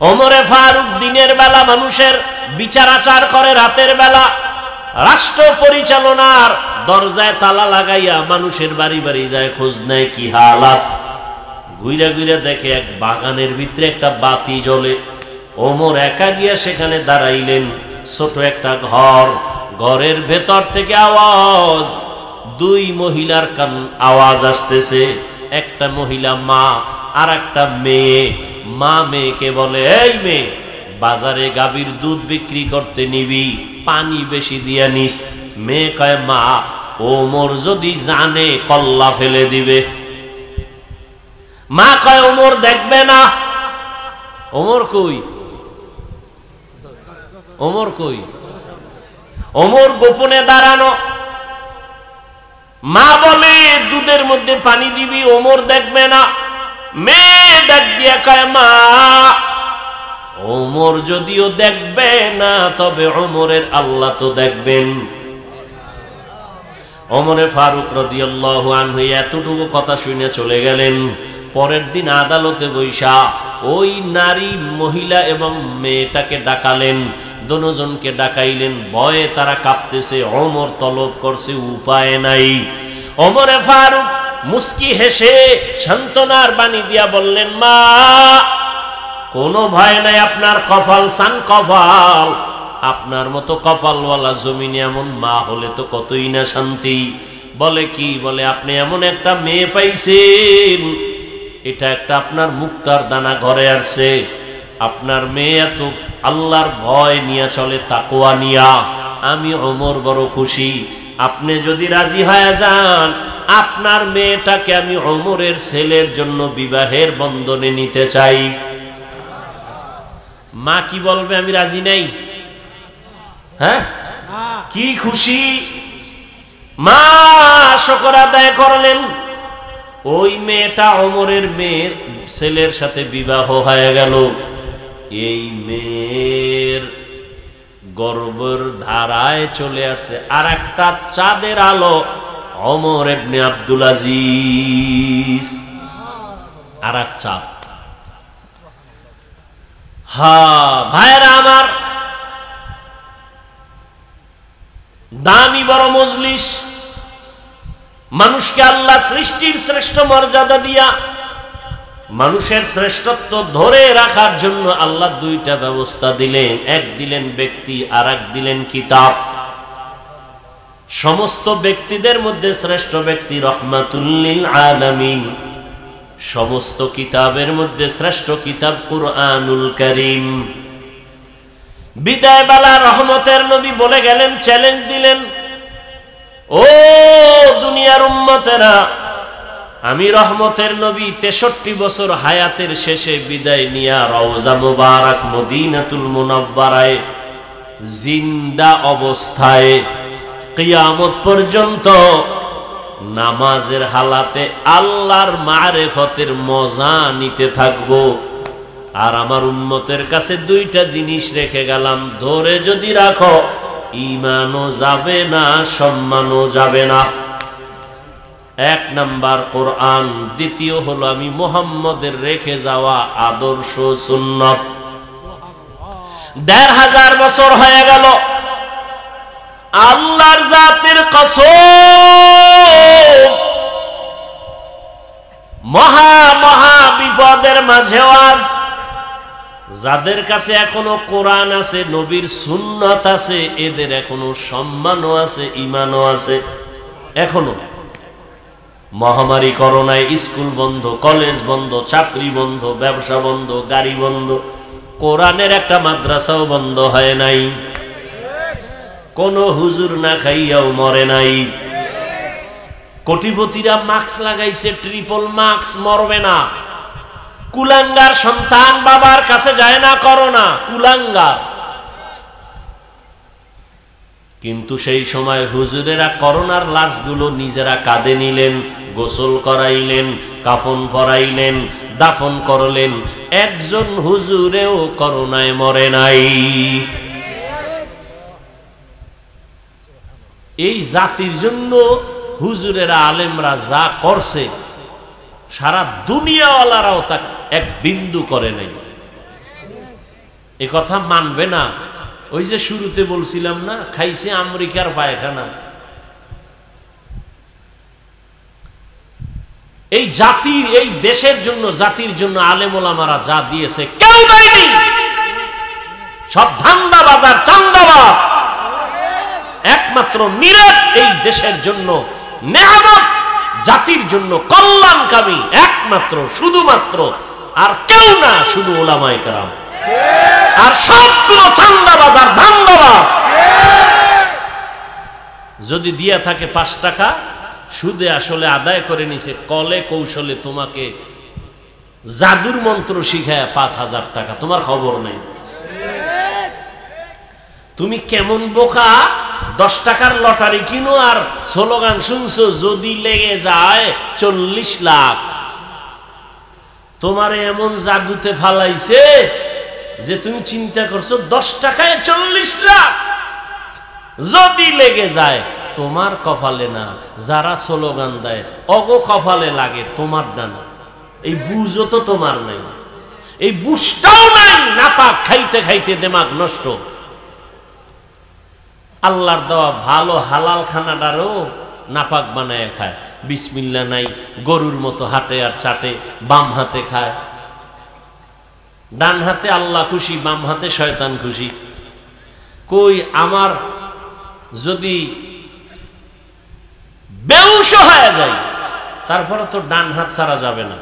ওমরে ফারুক দিনের বেলা মানুষের বিচার আচার করে, রাতের বেলা রাষ্ট্র পরিচালনার দরজায় তালা লাগাইয়া মানুষের বাড়ি বাড়ি যায়, খোঁজ নেয় কি হালাত। ঘুরে ঘুরে দেখে এক বাগানের ভিতরে একটা বাতি জ্বলে। ওমর একা গিয়া সেখানে দাঁড়াইলেন। ছোট একটা ঘর, ঘরের ভেতর থেকে আওয়াজ, দুই মহিলার কান আওয়াজ আসতেছে। একটা মহিলা মা আর একটা মেয়ে। মা মেয়েকে বলে, এই মেয়ে, বাজারে গাভীর দুধ বিক্রি করতে নিবি, পানি বেশি দিয়া নিস। মেয়ে কয়, মা, ওমর যদি জানে কল্লা ফেলে দিবে। মা কয়, ওমর দেখবে না। ওমর কই? ওমর কই? ওমর গোপনে দাঁড়ানো। মা বলে, দুধের মধ্যে পানি দিবি, ওমর দেখবে না। মেয়ে ডাক দিয়া কয়, মা, ওমর যদিও দেখবে না, তবে ওমরের আল্লাহ তো দেখবেন। ওমরে ফারুক রাদিয়াল্লাহু আনহু এতটুকু কথা শুনে চলে গেলেন। পরের দিন আদালতে বৈশা ওই নারী, মহিলা এবং মেয়েটাকে ডাকালেন। দুজনকে ডাকাইলেন। ভয়ে তারা কাঁপতেছে। ওমর তলব করছে, উপায় নাই। ওমরে ফারুক মুস্কি হেসে সান্ত্বনার বাণী দিয়া বললেন, মা, কোনো ভয় নাই, আপনার কপাল সান কপাল। আপনার মতো কপালওয়ালা জমিনে এমন মা হলে তো কতই না শান্তি। বলে কি? বলে, আপনি এমন একটা মেয়ে পাইছেন, এটা একটা আপনার মুক্তার দানা ঘরে আসছে। আপনার মেয়ে এত আল্লাহর ভয় নিয়ে চলে, তাকওয়া নিয়া। আমি ওমর বড় খুশি। আপনি যদি রাজি হয়ে যান, আপনার মেয়েটাকে আমি ওমরের ছেলের জন্য বিবাহের বন্ধনে নিতে চাই। মা কি বলবে? আমি রাজি নাই। হ্যাঁ, কি খুশি! মা শুকর আদায় করলেন। ওই মেয়েটা ওমরের মেয়ের ছেলের সাথে বিবাহ হয়ে গেল। এই মেয়ের গর্ভের ধারায় চলে আসছে আর একটা চাঁদের আলো, ওমর ইবনে আব্দুল আজিজ। আর এক চাঁদ। ভাইরা আমার, দামি বড় মজলিস। মানুষকে আল্লাহ সৃষ্টির শ্রেষ্ঠ মর্যাদা দিয়া মানুষের শ্রেষ্ঠত্ব ধরে রাখার জন্য আল্লাহ দুইটা ব্যবস্থা দিলেন। এক দিলেন ব্যক্তি, আর এক দিলেন কিতাব। সমস্ত ব্যক্তিদের মধ্যে শ্রেষ্ঠ ব্যক্তি রহমাতুল লিল আলামিন। সমস্ত কিতাবের মধ্যে শ্রেষ্ঠ কিতাব কুরআনুল কারীম। বিদায় বেলা রহমতের নবী বলে গেলেন, চ্যালেঞ্জ দিলেন, ও দুনিয়ার উম্মতেরা, আমি রহমতের নবী 63 বছর হায়াতের শেষে বিদায় নিয়া রওজা মুবারক মদিনাতুল মুনাওয়ারায় জিন্দা অবস্থায় কিয়ামত পর্যন্ত নামাজের হালাতে আল্লাহর মারিফতের মজা নিতে থাকবো। আর আমার উম্মতের কাছে দুইটা জিনিস রেখে গেলাম, ধরে যদি রাখো, ঈমানও যাবে না, সম্মানও যাবে না। এক নাম্বার কোরআন, দ্বিতীয় হলো আমি মুহাম্মদের রেখে যাওয়া আদর্শ সুন্নাত। ১৫০০ বছর হয়ে গেল, আল্লাহর জাতের কসম, মহা মহা বিপদের মাঝেও আজ যাদের কাছে এখনো কোরআন আছে, নবীর সুন্নাত আছে, এদের এখনো সম্মানও আছে, ঈমানও আছে। এখনো মহামারী করোনায় স্কুল বন্ধ, কলেজ বন্ধ, চাকরি বন্ধ, ব্যবসা বন্ধ, গাড়ি বন্ধ, কোরআনের একটা মাদ্রাসাও বন্ধ হয় নাই। কোন হুজুর না খাইয়াও মরে নাই। কোটিপতিরা মাস্ক লাগাইছে, ট্রিপল মাস্ক, মরবে না। কুলাঙ্গার সন্তান বাবার কাছে যায় না করোনা, কুলাঙ্গার। কিন্তু সেই সময় হুজুরেরা করোনার লাশগুলো নিজেরা কাঁধে নিলেন, গোসল করাইলেন, কাফন পরাইলেন, দাফন করলেন। একজন হুজুরেও করোনায় মরে নাই। এই জাতির জন্য হুজুরেরা, আলেমরা যা করছে, সারা দুনিয়াওয়ালারাও তা এক বিন্দু করে নাই। এ কথা মানবে না। ওই যে শুরুতে বলছিলাম না, খাইছে আমেরিকার পায়খানা। এই জাতির, এই দেশের জন্য, জাতির জন্য আলেম ওলামারা যা দিয়েছে কেউ দেয়নি। সব ধান্দাবাজ, চান্দাবাজ। একমাত্র নিরত এই দেশের জন্য নেয়ামত, জাতির জন্য কল্যাণকামী একমাত্র, শুধুমাত্র, আর কেউ না, শুধু ওলামায়ে কেরাম। আর সবগুলো চান্দাবাজ আর ধান্দাবাজ। যদি দিয়া থাকে 5 টাকা, সুদে আসলে আদায় করে নিছে, কলে কৌশলে তোমাকে জাদুর মন্ত্র শিখায় 5000 টাকা, তোমার খবর নেই। তুমি কেমন বোকা, 10 টাকার লটারি কিনো আর স্লোগান শুনছো, যদি লেগে যায় 40 লাখ। তোমার এমন জাদুতে ফালাইছে যে তুমি চিন্তা করছো 10 টাকায় 40 লাখ যদি লেগে যায়। তোমার কপালে না, যারা স্লোগান দেয় অগো কপালে লাগে, তোমার ডানা। এই বুঝও তো তোমার নাই, এই বুঝটাও নাই। নাপাক খাইতে খাইতে দিমাগ নষ্ট। আল্লাহর দেওয়া ভালো হালাল খানাটারও নাপাক বানায় খায়। বিসমিল্লাহ নাই, গরুর মতো হাঁটে আর চাটে, বাম হাতে খায়। ডান হাতে আল্লাহ খুশি, বাম হাতে শয়তান খুশি। কই আমার যদি বেউস হয়ে যায়, তারপরে তো ডান হাত ছাড়া যাবে না,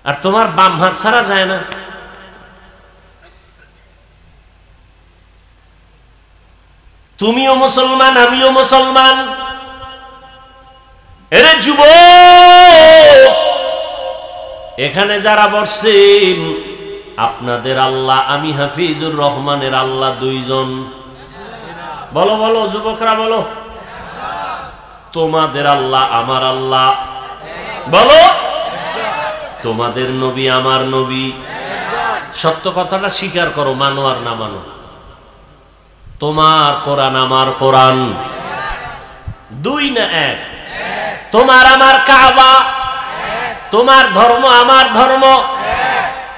আর তোমার বাম হাত ছাড়া যায় না। তুমিও মুসলমান, আমিও মুসলমান। এরে যুবক, এখানে যারা বসছেন, আপনাদের আল্লাহ আমি হাফিজুর রহমানের আল্লাহ 2 জন। বলো বলো যুবকরা বলো। তোমাদের আল্লাহ আমার আল্লাহ বলো। তোমাদের নবী আমার নবী। সত্য কথাটা স্বীকার করো, মানো আর না মানো। তোমার কোরআন আমার কোরআন 2 না 1? তোমার আমার কাবা, তোমার ধর্ম আমার ধর্ম,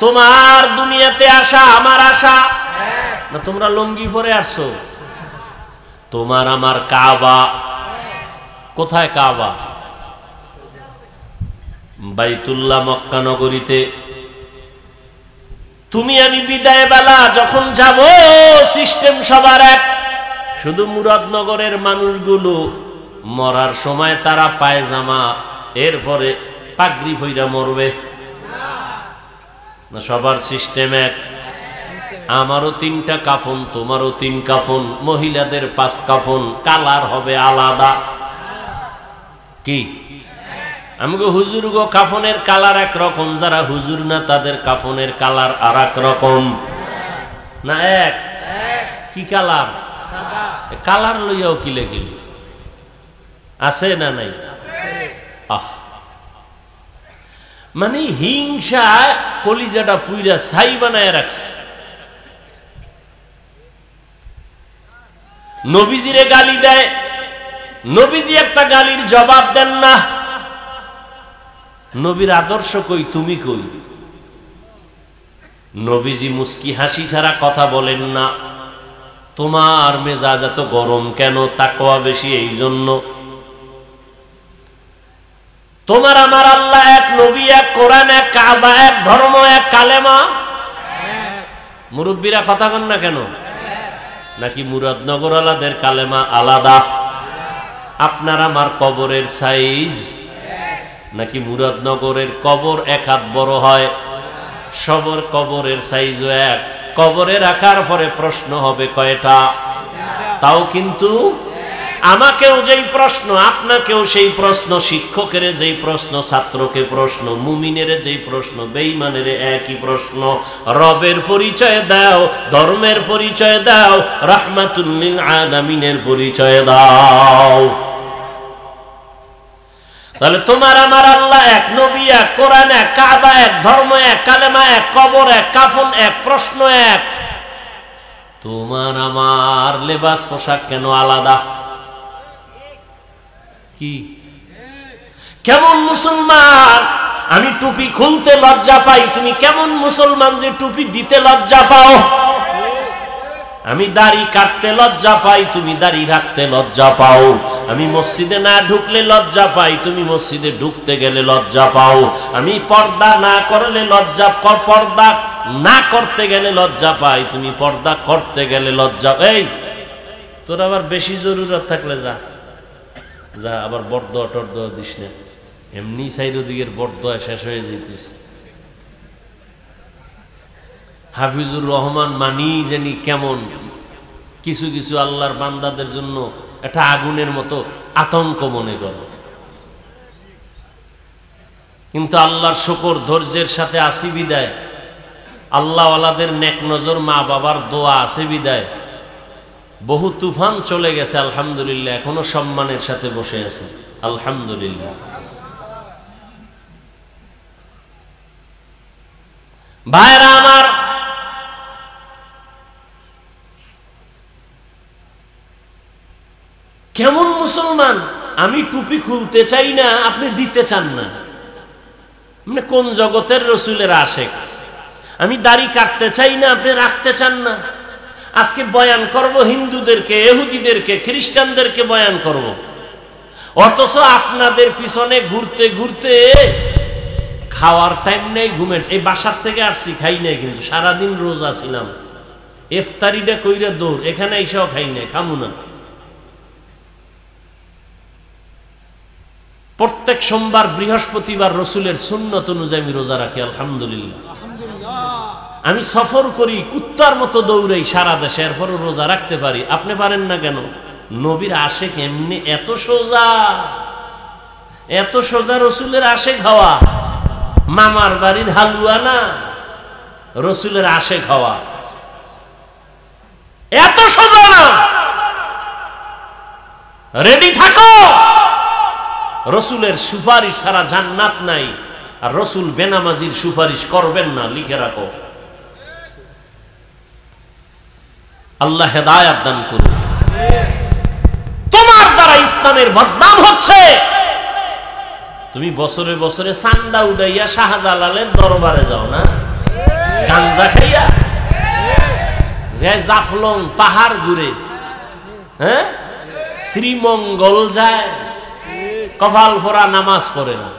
তোমার দুনিয়াতে আসা আমার আশা না। তোমরা লুঙ্গি পরে আসছো। তোমার আমার কাবা, কোথায় কাবা? বাইতুল্লাহ মক্কা নগরীতে। তুমি আমি বিদায় বেলা যখন যাব, সিস্টেম সবার এক। শুধু মুরাদনগরের মানুষগুলো মরার সময় তারা পায়জামা, এরপরে পাগড়ি পইরা মরবে না। সবার সিস্টেম এক। আমারও 3টা কাফন, তোমারও 3 কাফন, মহিলাদের 5 কাফন, কালার হবে আলাদা। কি আমগো হুজুর গো কাফনের কালার একরকম, যারা হুজুর না তাদের কাফনের কালার আর এক রকম না। এক কি কালার? কালার লইয়াও কিলে কিলি আছে না নাই? মানে হিংসা কলিজাটা পুইরা ছাই বানায় রাখছে। নবীজিরে গালি দেয়, নবীজি একটা গালির জবাব দেন না। নবীর আদর্শ কই, তুমি কই? নবীজি মুস্কি হাসি ছাড়া কথা বলেন না। তোমার মেজাজ এত গরম কেন? তাকওয়া বেশি এই জন্য। তোমার আমার আল্লাহ এক, নবী এক, কোরআন এক, কাবা এক, ধর্ম এক, কালেমা। মুরব্বীরা কথা কন না কেন? নাকি মুরাদনগর আলাদের কালেমা আলাদা? আপনার আমার কবরের সাইজ নাকি মুরাদনগরের কবর 1 হাত বড় হয়? সবার কবরের সাইজও এক। কবরে রাখার পরে প্রশ্ন হবে কয়টা? তাও কিন্তু আমাকেও যেই প্রশ্ন, আপনাকেও সেই প্রশ্ন, শিক্ষকের যেই প্রশ্ন, ছাত্রকে প্রশ্ন, মুমিনের যেই প্রশ্ন, বেঈমানের একই প্রশ্ন। রবের পরিচয় দাও, ধর্মের পরিচয় দাও, রাহমাতুল লিল আলামিনের পরিচয় দাও। তাহলে তোমার আমার আল্লাহ এক, নবী এক, কোরআন এক, কাবা এক, ধর্ম এক, কালেমা এক, কবর এক, কাফন এক, প্রশ্ন এক। তোমার আমার লেবাস পোশাক কেন আলাদা? কি কেমন মুসলমান আমি টুপি খুলতে লজ্জা পাই, তুমি কেমন মুসলমান যে টুপি দিতে লজ্জা পাও? আমি দাড়ি কাটতে লজ্জা পাই, তুমি দাড়ি রাখতে লজ্জা পাও। আমি মসজিদে না ঢুকলে লজ্জা পাই, তুমি মসজিদে ঢুকতে গেলে লজ্জা পাও। আমি পর্দা না করলে লজ্জা, পর্দা না করতে গেলে লজ্জা পাই, তুমি পর্দা করতে গেলে লজ্জা। এই তোর আবার বেশি জরুরত থাকলে যা যা, আবার বরদোয়া টরদোয়া দিস না, এমনি চারিদিকের বরদোয়া শেষ হয়ে যাইতেছে। হাফিজুর রহমান মানি জানি কেমন কিছু কিছু আল্লাহর বান্দাদের জন্য একটা আগুনের মতো আতঙ্ক মনে করে, কিন্তু আল্লাহর শুকর ধৈর্যের সাথে আসি বিদায়, আল্লাহওয়ালাদের নেক নজর মা বাবার দোয়া আছে বিদায় বহু তুফান চলে গেছে আলহামদুলিল্লাহ, এখনো সম্মানের সাথে বসে আছে আলহামদুলিল্লাহ। ভাইরা আমার, কেমন মুসলমান? আমি টুপি খুলতে চাই না, আপনি দিতে চান না, মানে কোন জগতের রসুলের আশেক? আমি দাড়ি কাটতে চাই না, আপনি রাখতে চান না। আজকে বয়ান করব হিন্দুদেরকে, ইহুদিদেরকে, খ্রিস্টানদেরকে বয়ান করব, অথচ আপনাদের পিছনে ঘুরতে ঘুরতে খাওয়ার টাইম নেই, ঘুমের। এই বাসার থেকে আসছি, খাই নাই, কিন্তু সারাদিন রোজা ছিলাম, ইফতারিটা কইরা দৌড়, এখানে এসেও খাই নাই, খামু না। প্রত্যেক সোমবার বৃহস্পতিবার রসুলের সুন্নত অনুযায়ী আমি রোজা রাখি আলহামদুলিল্লাহ। আমি সফর করি, কুত্তার মতো দৌড়াই সারা দেশে, এরপরও রোজা রাখতে পারি। আপনি পারেন না কেন? নবীর আশেক এমনি এত সোজা, এত সোজা রসুলের আশেক হওয়া। মামার বাড়ির হালুয়া না, রসুলের আশেক হওয়া এত সোজা না। রেডি থাকো, রসুলের সুপারিশ ছাড়া জান্নাত নাই, আর রসুল বেনামাজির সুপারিশ করবেন না, লিখে রাখো। আল্লাহ হেদায়াত দান করুন। তোমার দ্বারা ইসলামের বদনাম হচ্ছে। তুমি বছরে বছরে চান্দা উড়াইয়া শাহজালালের দরবারে যাও না, গাঞ্জা খাইয়া, যে জাফলং পাহাড় ঘুরে, হ্যাঁ, শ্রীমঙ্গল যায়, কপাল ভরা নামাজ পড়ে না।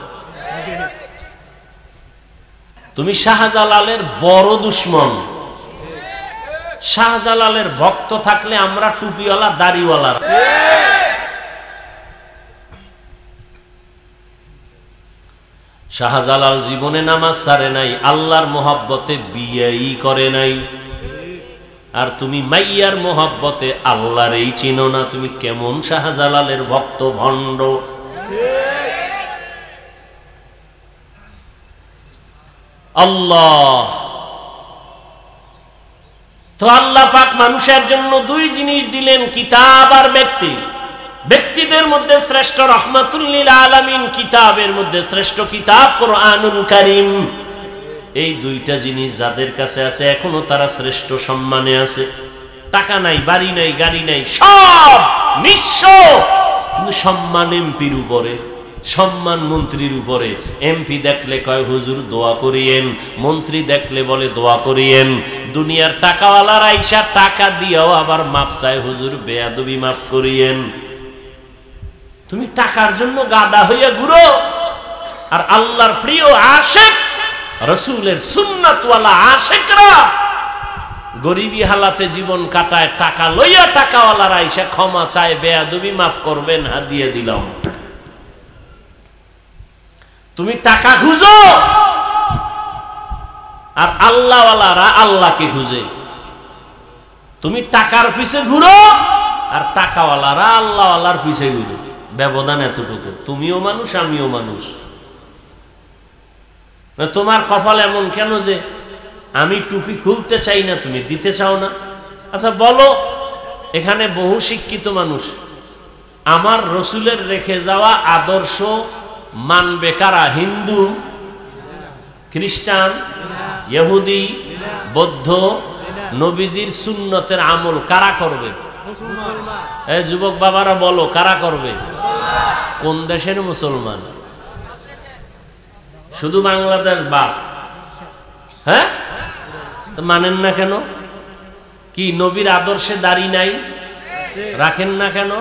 তুমি শাহজালালের বড় দুশ্মন। শাহজালালের ভক্ত থাকলে আমরা টুপিওয়ালা দাড়িওয়ালা। শাহজালাল জীবনে নামাজ ছাড়ে নাই, আল্লাহর মোহাব্বতে বিয়েই করে নাই, আর তুমি মাইয়ার মোহাব্বতে আল্লাহরই চিনো না। তুমি কেমন শাহজালালের ভক্ত ভণ্ড? আল্লাহ তো আল্লাহ পাক মানুষের জন্য দুই জিনিস দিলেন, কিতাব আর ব্যক্তি। ব্যক্তিদের মধ্যে শ্রেষ্ঠ রহমাতুল লিল আলামিন, কিতাবের মধ্যে শ্রেষ্ঠ কিতাব কোরআনুল কারীম। এই দুইটা জিনিস যাদের কাছে আছে এখনো তারা শ্রেষ্ঠ সম্মানে আছে। টাকা নাই, বাড়ি নাই, গাড়ি নাই, সব নিঃস্ব, কিন্তু সম্মান এমপির উপরে, সম্মান মন্ত্রীর উপরে। এমপি দেখলে কয় হুজুর দোয়া করিয়েন, মন্ত্রী দেখলে বলে দোয়া করিয়েন। দুনিয়ার টাকাওয়ালার আইসা টাকা দিয়েও আবার মাপ চায়, হুজুর বেয়াদবি মাফ করিয়েন। তুমি টাকার জন্য গাদা হইয়া ঘুরো, আর আল্লাহর প্রিয় আশেক, রসুলের সুন্নাতওয়ালা আশেকরা গরিবী হালাতে জীবন কাটায়, টাকা লইয়া টাকাওয়ালার আইসা ক্ষমা চায়, বেয়াদবি মাফ করবেন, হাদিয়ে দিলাম। তুমি টাকা খুঁজো, আর আল্লাহওয়ালারা আল্লাহকে খুঁজে। তুমি টাকার পিছে ঘুরো, আর টাকাওয়ালারা আল্লাহওয়ালার পিছে ঘুরে। ব্যবধান এতটুকু। তুমিও মানুষ, আমিও মানুষ। তোমার কপাল এমন কেন যে আমি টুপি খুলতে চাই না, তুমি দিতে চাও না? আচ্ছা বলো, এখানে বহু শিক্ষিত মানুষ, আমার রসুলের রেখে যাওয়া আদর্শ মানবে কারা? হিন্দু, খ্রিস্টান, ইহুদি, বৌদ্ধ, নবীজির সুন্নতের আমল কারা করবে? এই যুবক বাবারা বলো, কারা করবে? কোন দেশের মুসলমান? শুধু বাংলাদেশ বাদ। হ্যাঁ, তো মানেন না কেন? কি নবীর আদর্শে দাড়ি নাই? রাখেন না কেন?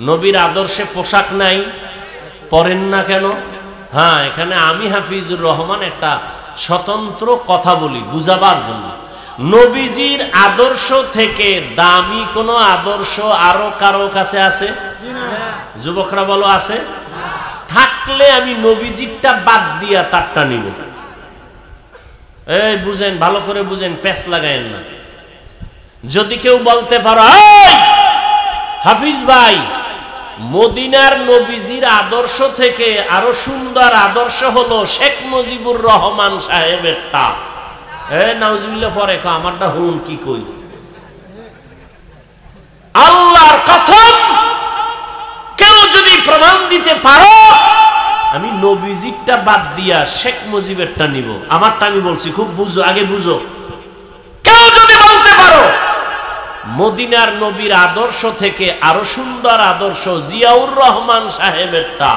নবীর আদর্শে পোশাক নাই? পরেন না কেন? হ্যাঁ, এখানে আমি হাফিজুর রহমান একটা স্বতন্ত্র কথা বলি বুঝাবার জন্য। নবীজির আদর্শ থেকে দামি কোন আদর্শ আরো কারো কাছে আছে? যুবকরা বলো আছে? থাকলে আমি নবীজিরটা বাদ দিয়া তারটা নিব। এই বুঝেন, ভালো করে বুঝেন, প্যাচ লাগায়েন না। যদি কেউ বলতে পারো হাফিজ ভাই, মদিনার নবীজির আদর্শ থেকে আরো সুন্দর আদর্শ হলো শেখ মুজিবুর রহমান সাহেবেরটা, নাউজুবিল্লাহ পরে আমারটা হুন কি কই, আল্লাহর কসম কেউ যদি প্রমাণ দিতে পারো আমি নবীজিরটা বাদ দিয়া শেখ মুজিবেরটা নিব, আমারটা আমি বলছি খুব বুঝো, আগে বুঝো। কেউ যদি বলতে পারো মদিনার নবীর আদর্শ থেকে আরো সুন্দর আদর্শ জিয়াউর রহমান সাহেবেরটা,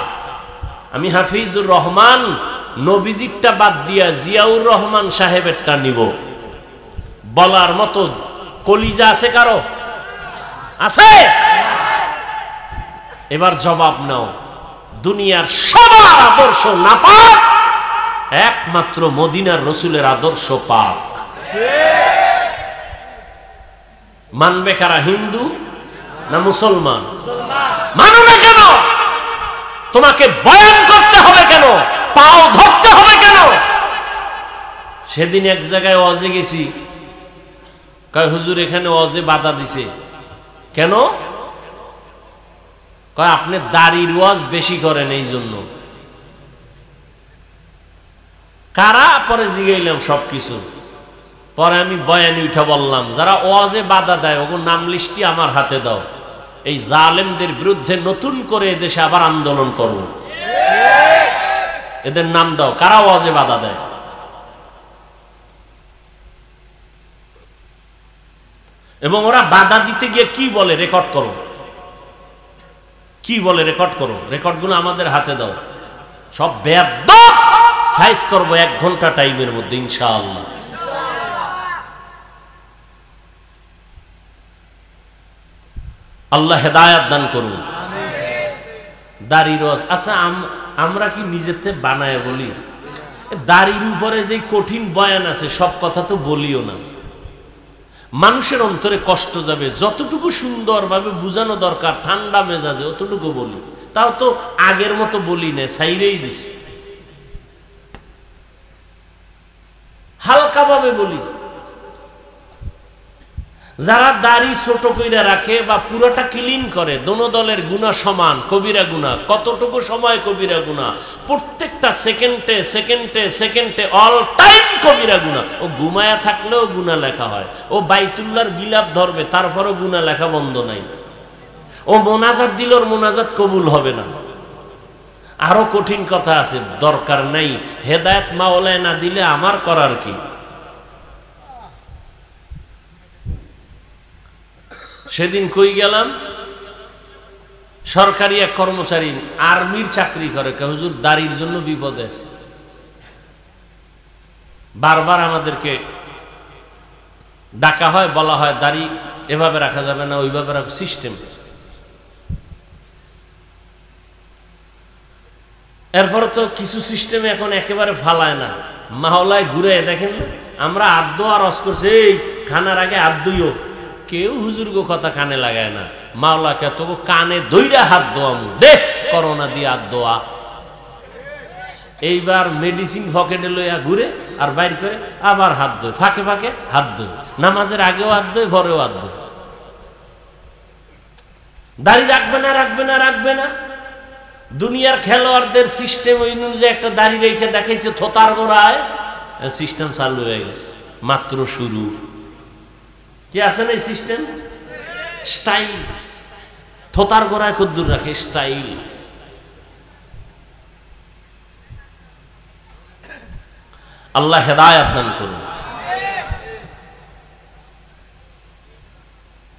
আমি হাফিজুর রহমান নবীজিরটা বাদ দিয়া জিয়াউর রহমান সাহেবেরটা নিব, বলার মতো কলিজা আছে কারো? আছে? এবার জবাব নাও। দুনিয়ার সবার আদর্শ নাপাক, একমাত্র মদিনার রসুলের আদর্শ পাক। মানবে কারা? হিন্দু না মুসলমান? মানো না কেন? তোমাকে বয়ান করতে হবে কেন? পাও ধরতে হবে কেন? সেদিন এক জায়গায় ওয়াজে গেছি, কয় হুজুর এখানে ওয়াজে বাধা দিছে কেন? কয় আপনি দাড়ির ওয়াজ বেশি করেন এই জন্য। কারা? পরে জিগাইলাম সবকিছু। পরে আমি বয়ানি উঠা বললাম, যারা ওয়াজে বাধা দেয় ওগো নাম লিস্টি আমার হাতে দাও, এই জালেমদের বিরুদ্ধে নতুন করে এদেশে আবার আন্দোলন করব, এদের নাম দাও কারা ওয়াজে বাধা দেয়। এবং ওরা বাধা দিতে গিয়ে কি বলে রেকর্ড করো, কি বলে রেকর্ড করো, রেকর্ডগুলো আমাদের হাতে দাও, সব বেয়াদব সাইজ করব 1 ঘন্টা টাইমের মধ্যে ইনশাআল্লাহ। আল্লাহ হেদায়াত দান করুন। দাড়ির ওয়াজ, আচ্ছা আমরা কি নিজের থেকে বানায় বলি? দাড়ির উপরে যে কঠিন বয়ান আছে সব কথা তো বলিও না, মানুষের অন্তরে কষ্ট যাবে। যতটুকু সুন্দরভাবে বুঝানো দরকার ঠান্ডা মেজাজে অতটুকু বলি, তাও তো আগের মতো বলি না, ছাইরেই দিছি, হালকাভাবে বলি। যারা দাড়ি ছোট কইরা রাখে বা পুরোটা ক্লিন করে, দোনো দলের গুনাহ সমান, কবিরা গুনাহ। কতটুকু সময় কবিরা গুনাহ? প্রত্যেকটা সেকেন্ডে সেকেন্ডে সেকেন্ডে অল টাইম কবিরা গুনাহ। ও ঘুমায়া থাকলেও গুনাহ লেখা হয়, ও বাইতুল্লাহর গিলাপ ধরবে তারপরও গুনাহ লেখা বন্ধ নাই, ও মোনাজাত দিল ওর মোনাজাত কবুল হবে না। আরো কঠিন কথা আছে, দরকার নাই, হেদায়েত মাওলায় না দিলে আমার করার কি? সেদিন কই গেলাম, সরকারি এক কর্মচারী আর্মির চাকরি করে, হুজুর দাড়ির জন্য বিপদ আছে। বারবার আমাদেরকে ডাকা হয়, বলা হয় দাড়ি এভাবে রাখা যাবে না, ওইভাবে রাখা সিস্টেম। এরপর তো কিছু সিস্টেমে এখন একেবারে ফালায় না, মাওলায় ঘুরে দেখেন আমরা আদ্য আর রস করছে, এই খানার আগে আদ্যইও কেউ হুজুরগো কথা কানে লাগায় না। মাওলাকে তো কানে দইরা হাত দোয়ামু, দেখ করোনা দিয়ে হাত দোয়া। এইবার মেডিসিন পকেটে লইয়া ঘুরে আর বাইর করে আবার হাত দই, ফাঁকে ফাঁকে হাত দই, নামাজের আগেও হাত দই, পরেও হাত দই। দাড়ি রাখবে না, রাখবে না, রাখবে না। দুনিয়ার খেলোয়াড়দের সিস্টেম ওই অনুযায়ী একটা দাড়ি রেখে দেখাইছে থোতার গোড়ায়, সিস্টেম চালু হয়ে গেছে, মাত্র শুরু। কি আছে না এই সিস্টেম? স্টাইল, থোতার গোড়ায় কদ্দুর রাখে স্টাইল। আল্লাহ হেদায়াত দান করুন।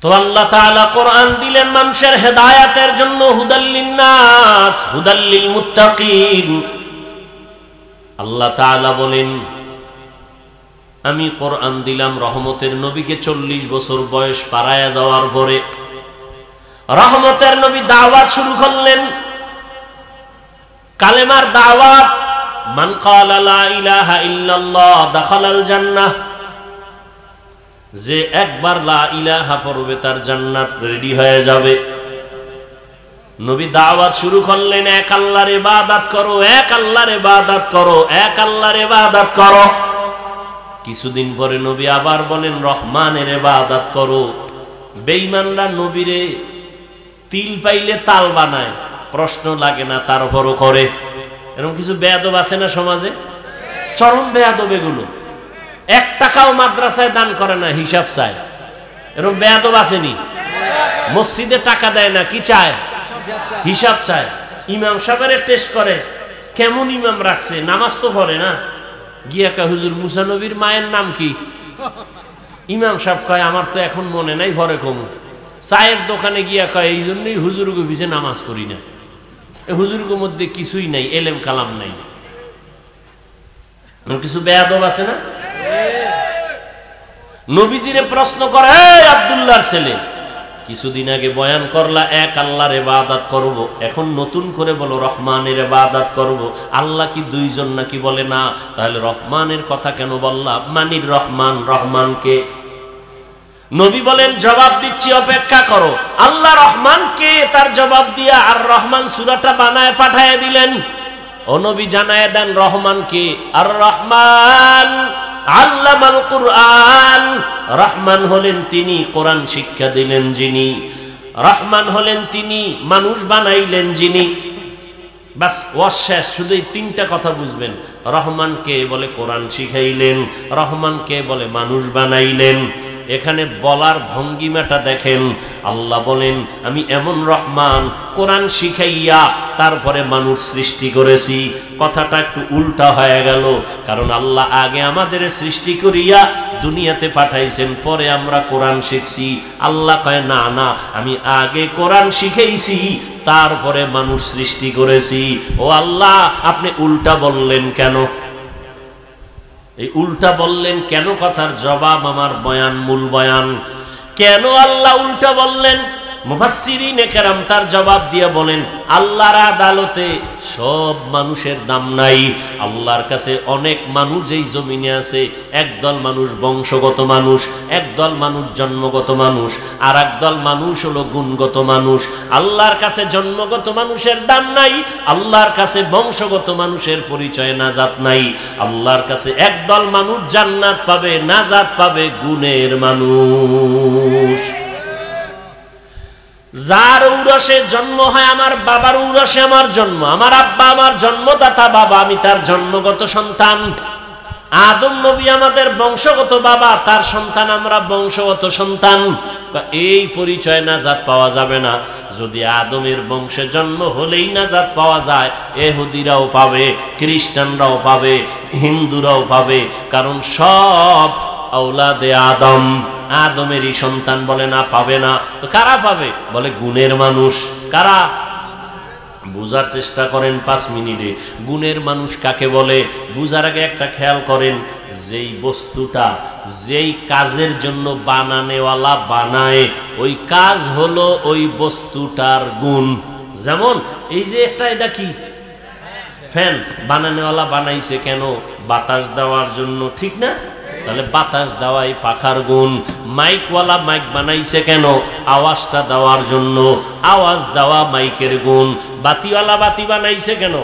তো আল্লাহ তাআলা কোরআন দিলেন মানুষের হেদায়াতের জন্য, হুদাল লিন্নাস হুদাল লিল মুত্তাকিন। আল্লাহ তাআলা বলেন, আমি কোরআন দিলাম রহমতের নবীকে 40 বছর বয়স পারায়া যাওয়ার পরে রহমতের নবী দাওয়াত শুরু করলেন, কালেমার দাওয়াত। মান ক্বালা লা ইলাহা ইল্লাল্লাহ দাখালাল জান্নাহ, যে একবার লা ইলাহা পড়বে তার জান্নাত রেডি হয়ে যাবে। নবী দাওয়াত শুরু করলেন, এক আল্লাহর ইবাদত করো, এক আল্লাহর ইবাদত করো, এক আল্লাহর ইবাদত করো। কিছুদিন পরে নবী আবার বলেন রহমানের ইবাদত করো। বেঈমানরা নবীরে তিল পাইলে তাল বানায়, প্রশ্ন লাগে না তারপরও করে। এরকম কিছু বেয়াদব আছে না সমাজে? চরম বেয়াদব এগুলো। 1 টাকাও মাদ্রাসায় দান করে না, হিসাব চায়। এরকম বেয়াদব আসেনি? মসজিদে টাকা দেয় না, কি চায়? হিসাব চায়। ইমাম সাহেবের টেস্ট করে, কেমন ইমাম রাখছে, নামাজ তো পড়ে না। গিয়া কয় হুজুর মুসা নবীর মায়ের নাম কি? ইমাম সাহেব কয় আমার তো এখন মনে নাই, ভরে কমু। চায়ের দোকানে গিয়া কয় এই জন্যই হুজুরকে ভিজে নামাজ পড়ি না। হুজুরকে মধ্যে কিছুই নাই, এলেম কালাম নাই। কিছু বেয়াদব আছে না? নবীজিরে প্রশ্ন করে, এই আব্দুল্লাহর ছেলে, কিছুদিন আগে বয়ান করলা এক আল্লাহর ইবাদত করব, এখন নতুন করে বলো রহমানের ইবাদত করব। আল্লাহ কি দুইজন নাকি? বলে না। তাহলে রহমানের কথা কেন বললা? মানির রহমান, রহমানকে। নবী বলেন জবাব দিচ্ছি, অপেক্ষা করো। আল্লাহ রহমান কে তার জবাব দিয়া আর রহমান সূরাটা বানায় পাঠায় দিলেন। ও নবী জানায় দেন রহমান কে। আর রহমান আল্লামাল কুরআন, রহমান হলেন তিনি কোরআন শিক্ষা দিলেন যিনি। রহমান হলেন তিনি মানুষ বানাইলেন যিনি। বাস ওয়াজ শেষ। শুধু এই 3টা কথা বুঝবেন। রহমান কে? বলে কোরআন শিখাইলেন। রহমান কে? বলে মানুষ বানাইলেন। এখানে বলার ভঙ্গিমাটা দেখেন। আল্লাহ বলেন আমি এমন রহমান, কোরআন শিখাইয়া তারপরে মানুষ সৃষ্টি করেছি। কথাটা একটু উল্টা হয়ে গেল, কারণ আল্লাহ আগে আমাদের সৃষ্টি করিয়া দুনিয়াতে পাঠাইছেন, পরে আমরা কোরআন শিখছি। আল্লাহ কয় না না, আমি আগে কোরআন শিখাইছি, তারপরে মানুষ সৃষ্টি করেছি। ও আল্লাহ, আপনি উল্টা বললেন কেন? এই উল্টা বললেন কেন? কথার জবাব আমার বয়ান, মূল বয়ান। কেন আল্লাহ উল্টা বললেন? মুফাসসিরিনে কেরাম তার জবাব দিয়ে বলেন, আল্লাহর আদালতে সব মানুষের দাম নাই। আল্লাহর কাছে অনেক মানুষ এই জমিনে আছে। একদল মানুষ বংশগত মানুষ, একদল মানুষ জন্মগত মানুষ, আর একদল মানুষ হলো গুণগত মানুষ। আল্লাহর কাছে জন্মগত মানুষের দাম নাই, আল্লাহর কাছে বংশগত মানুষের পরিচয় নাজাত নাই। আল্লাহর কাছে একদল মানুষ জান্নাত পাবে, নাজাত পাবে গুণের মানুষ। যার উরসে জন্ম হয়, আমার বাবার উরসে আমার জন্ম, আমার আব্বা আমার জন্মদাতা বাবা, আমি তার জন্মগত সন্তান। আদম নবী আমাদের বংশগত বাবা, তার সন্তান আমরা বংশগত সন্তান। এই পরিচয় নাজাত পাওয়া যাবে না। যদি আদমের বংশে জন্ম হলেই নাজাত পাওয়া যায়, ইহুদিরাও পাবে, খ্রিস্টানরাও পাবে, হিন্দুরাও পাবে, কারণ সব আওলাদে আদম, আদমেরই সন্তান। বলে না, পাবে না। তো কারা পাবে? বলে গুণের মানুষ। কারা? বুঝার চেষ্টা করেন 5 মিনিটে। গুণের মানুষ কাকে বলে বুঝার আগে একটা খেয়াল করেন, যেই বস্তুটা যেই কাজের জন্য বানানেওয়ালা বানায়, ওই কাজ হলো ওই বস্তুটার গুণ। যেমন এই যে একটা, এটা কি? ফ্যান। বানানেওয়ালা বানাইছে কেন? বাতাস দেওয়ার জন্য, ঠিক না? তাহলে বাতাস দেওয়াই পাখার গুণ। মাইকওয়ালা মাইক বানাইছে কেন? আওয়াজটা দেওয়ার জন্য, আওয়াজ দেওয়া মাইকের গুণ। বাতিওয়ালা বাতি বানাইছে কেন?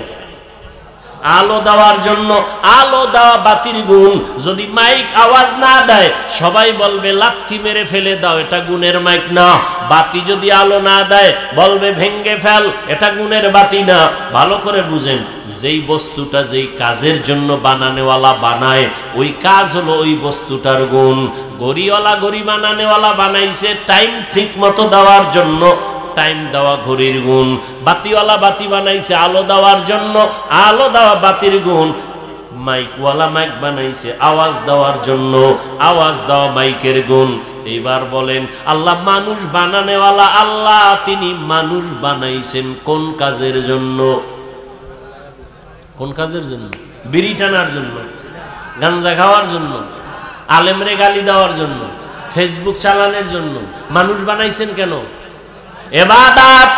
আলো দেওয়ার জন্য, আলো দেওয়া বাতির গুণ। যদি মাইক আওয়াজ না দেয় সবাই বলবে লাথি মেরে ফেলে দাও, এটা গুণের মাইক না। বাতি যদি আলো না দেয় বলবে ভেঙ্গে ফেল, এটা গুণের বাতি না। ভালো করে বুঝেন, যেই বস্তুটা যেই কাজের জন্য বানানেওয়ালা বানায়, ওই কাজ হলো ওই বস্তুটার গুণ। ঘড়িওয়ালা ঘড়ি বানানেওয়ালা বানাইছে টাইম ঠিক মতো দেওয়ার জন্য, টাইম দেওয়া ঘড়ির গুণ। বাতিওয়ালা বাতি বানাইছে আলো দেওয়ার জন্য, আলো দেওয়া বাতির গুণ। মাইকওয়ালা মাইক বানাইছে আওয়াজ দেওয়ার জন্য, আওয়াজ দেওয়া মাইকের গুণ। এইবার বলেন, আল্লাহ মানুষ বানানেওয়ালা আল্লাহ, তিনি মানুষ বানাইছেন কোন কাজের জন্য? কোন কাজের জন্য? বিড়ি টানার জন্য, গাঞ্জা খাওয়ার জন্য, আলেমরে গালি দেওয়ার জন্য, ফেসবুক চালানোর জন্য মানুষ বানাইছেন কেন? ইবাদত।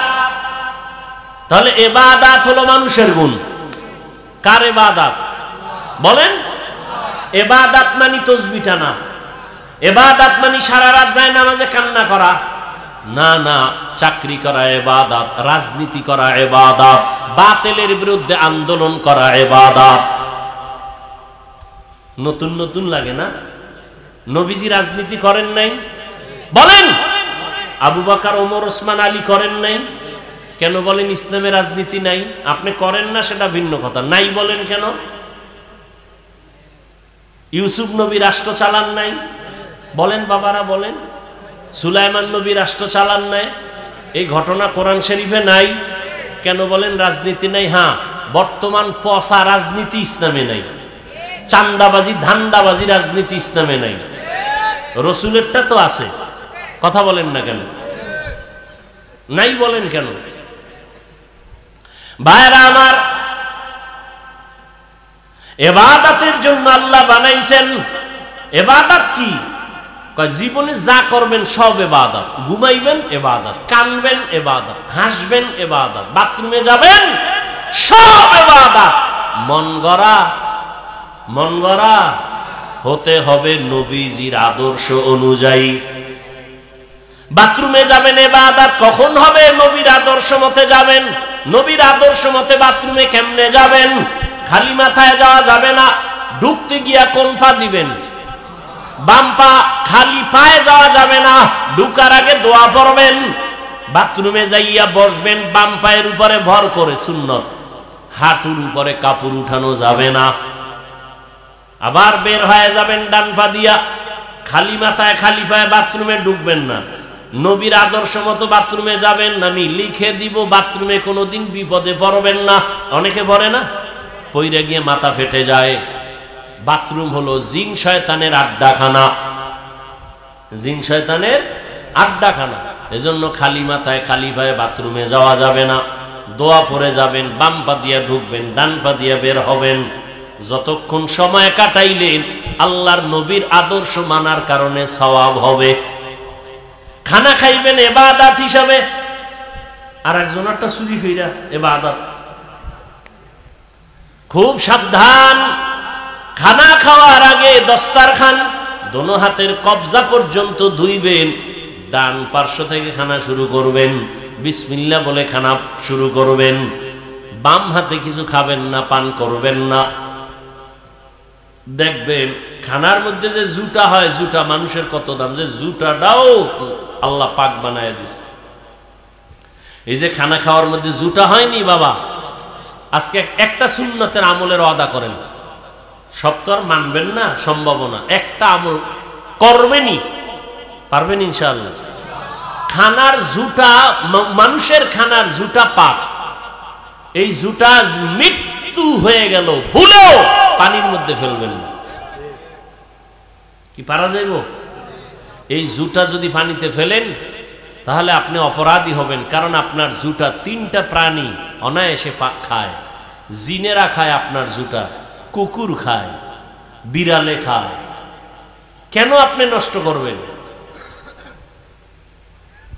তাহলে ইবাদত হলো মানুষের গুণ। কার ইবাদত বলেন? ইবাদত মানে তাসবিহ টানা, ইবাদত মানে সারা রাত যায় নামাজে কান্না করা না, না। চাকরি করা ইবাদত, রাজনীতি করা ইবাদত, বাতিলের বিরুদ্ধে আন্দোলন করা ইবাদত। নতুন নতুন লাগে না? নবীজি রাজনীতি করেন নাই? বলেন। আবু বকর, ওমর, ওসমান, আলী করেন নাই? কেন বলেন ইসলামে রাজনীতি নাই? আপনি করেন না সেটা ভিন্ন কথা, নাই বলেন কেন? ইউসুফ নবী রাষ্ট্র চালান নাই? বলেন বাবারা, বলেন। সুলাইমান নবী রাষ্ট্র চালান নাই? এই ঘটনা কোরআন শরীফে নাই? কেন বলেন রাজনীতি নাই? হ্যাঁ, বর্তমান পচা রাজনীতি ইসলামে নাই। চান্দাবাজি, ধান্দাবাজি রাজনীতি ইসলামে নাই। রসুলেরটা তো আছে, কথা বলেন না কেন? নাই বলেন কেন? ভাইরা আমার, ইবাদতের জন্য আল্লাহ বানাইছেন। ইবাদত কি? জীবনে যা করবেন সব ইবাদত। ঘুমাইবেন ইবাদত, কানবেন ইবাদত, হাসবেন ইবাদত, বাথরুমে যাবেন সব ইবাদত। মন গড়া হতে হবে নবীজির আদর্শ অনুযায়ী। বাথরুমে যাবেন ইবাদত কখন হবে? নবীর আদর্শ মতে যাবেন। নবীর আদর্শ মতে বাথরুমে কেমনে যাবেন? খালি মাথায় যাওয়া যাবে না। ঢুকতে গিয়া কোন পা দিবেন? বাম পা। খালি পায়ে যাওয়া যাবে না, ঢুকার আগে দোয়া পড়বেন। বাথরুমে যাইয়া বসবেন বাম পায়ের উপরে ভর করে, সুন্নত। হাঁটুর উপরে কাপড় উঠানো যাবে না। আবার বের হয়ে যাবেন ডান পা দিয়া। খালি মাথায় খালি পায়ে বাথরুমে ঢুকবেন না। নবীর আদর্শ মতো বাথরুমে যাবেন। আমি লিখে দিব, বাথরুমে কোনোদিন বিপদে পড়বেন না। অনেকে পড়ে না, পইরে গিয়ে মাথা ফেটে যায়। বাথরুম হলো জিন শয়তানের আড্ডাখানা, জিন শয়তানের আড্ডাখানা। এজন্য খালি মাথায় খালি পায়ে বাথরুমে যাওয়া যাবে না। দোয়া পড়ে যাবেন, বাম পা দিয়া ঢুকবেন, ডান পা দিয়া বের হবেন। যতক্ষণ সময় কাটাইলেন আল্লাহর নবীর আদর্শ মানার কারণে সওয়াব হবে। খানা খাইবেন ইবাদত হিসাবে, আর একজনেরটা চুরি কইরা ইবাদত। খুব সাবধান। খানা খাওয়ার আগে দস্তারখান দোনো হাতের কবজা পর্যন্ত ধুইবেন। ডান পার্শ্ব থেকে খানা শুরু করবেন, বিসমিল্লাহ বলে খানা শুরু করবেন। বাম হাতে কিছু খাবেন না, পান করবেন না। দেখবেন খানার মধ্যে যে জুটা হয়, জুটা মানুষের কত দাম, যে জুটাটাও আল্লাহ পাক বানায় দিছে। এই যে খানা খাওয়ার মধ্যে জুটা হয়নি বাবা, আজকে একটা সুন্নতের আমলের ওয়াদা করেন। সব তো আর মানবেন না, সম্ভাবনা। একটা আমল করবেনই, পারবেন ইনশাআল্লাহ। খানার জুটা, মানুষের খানার জুটা পাক। এই জুটা মৃত্যু হয়ে গেল, ভুলেও পানির মধ্যে ফেলবেন না। কি পারা যাইব? এই জুটা যদি পানিতে ফেলেন তাহলে আপনি অপরাধী হবেন। কারণ আপনার জুটা তিনটা প্রাণী অনায়াসে খায়। জিনেরা খায় আপনার জুটা, কুকুর খায়, বিড়ালে খায়। কেন আপনি নষ্ট করবেন?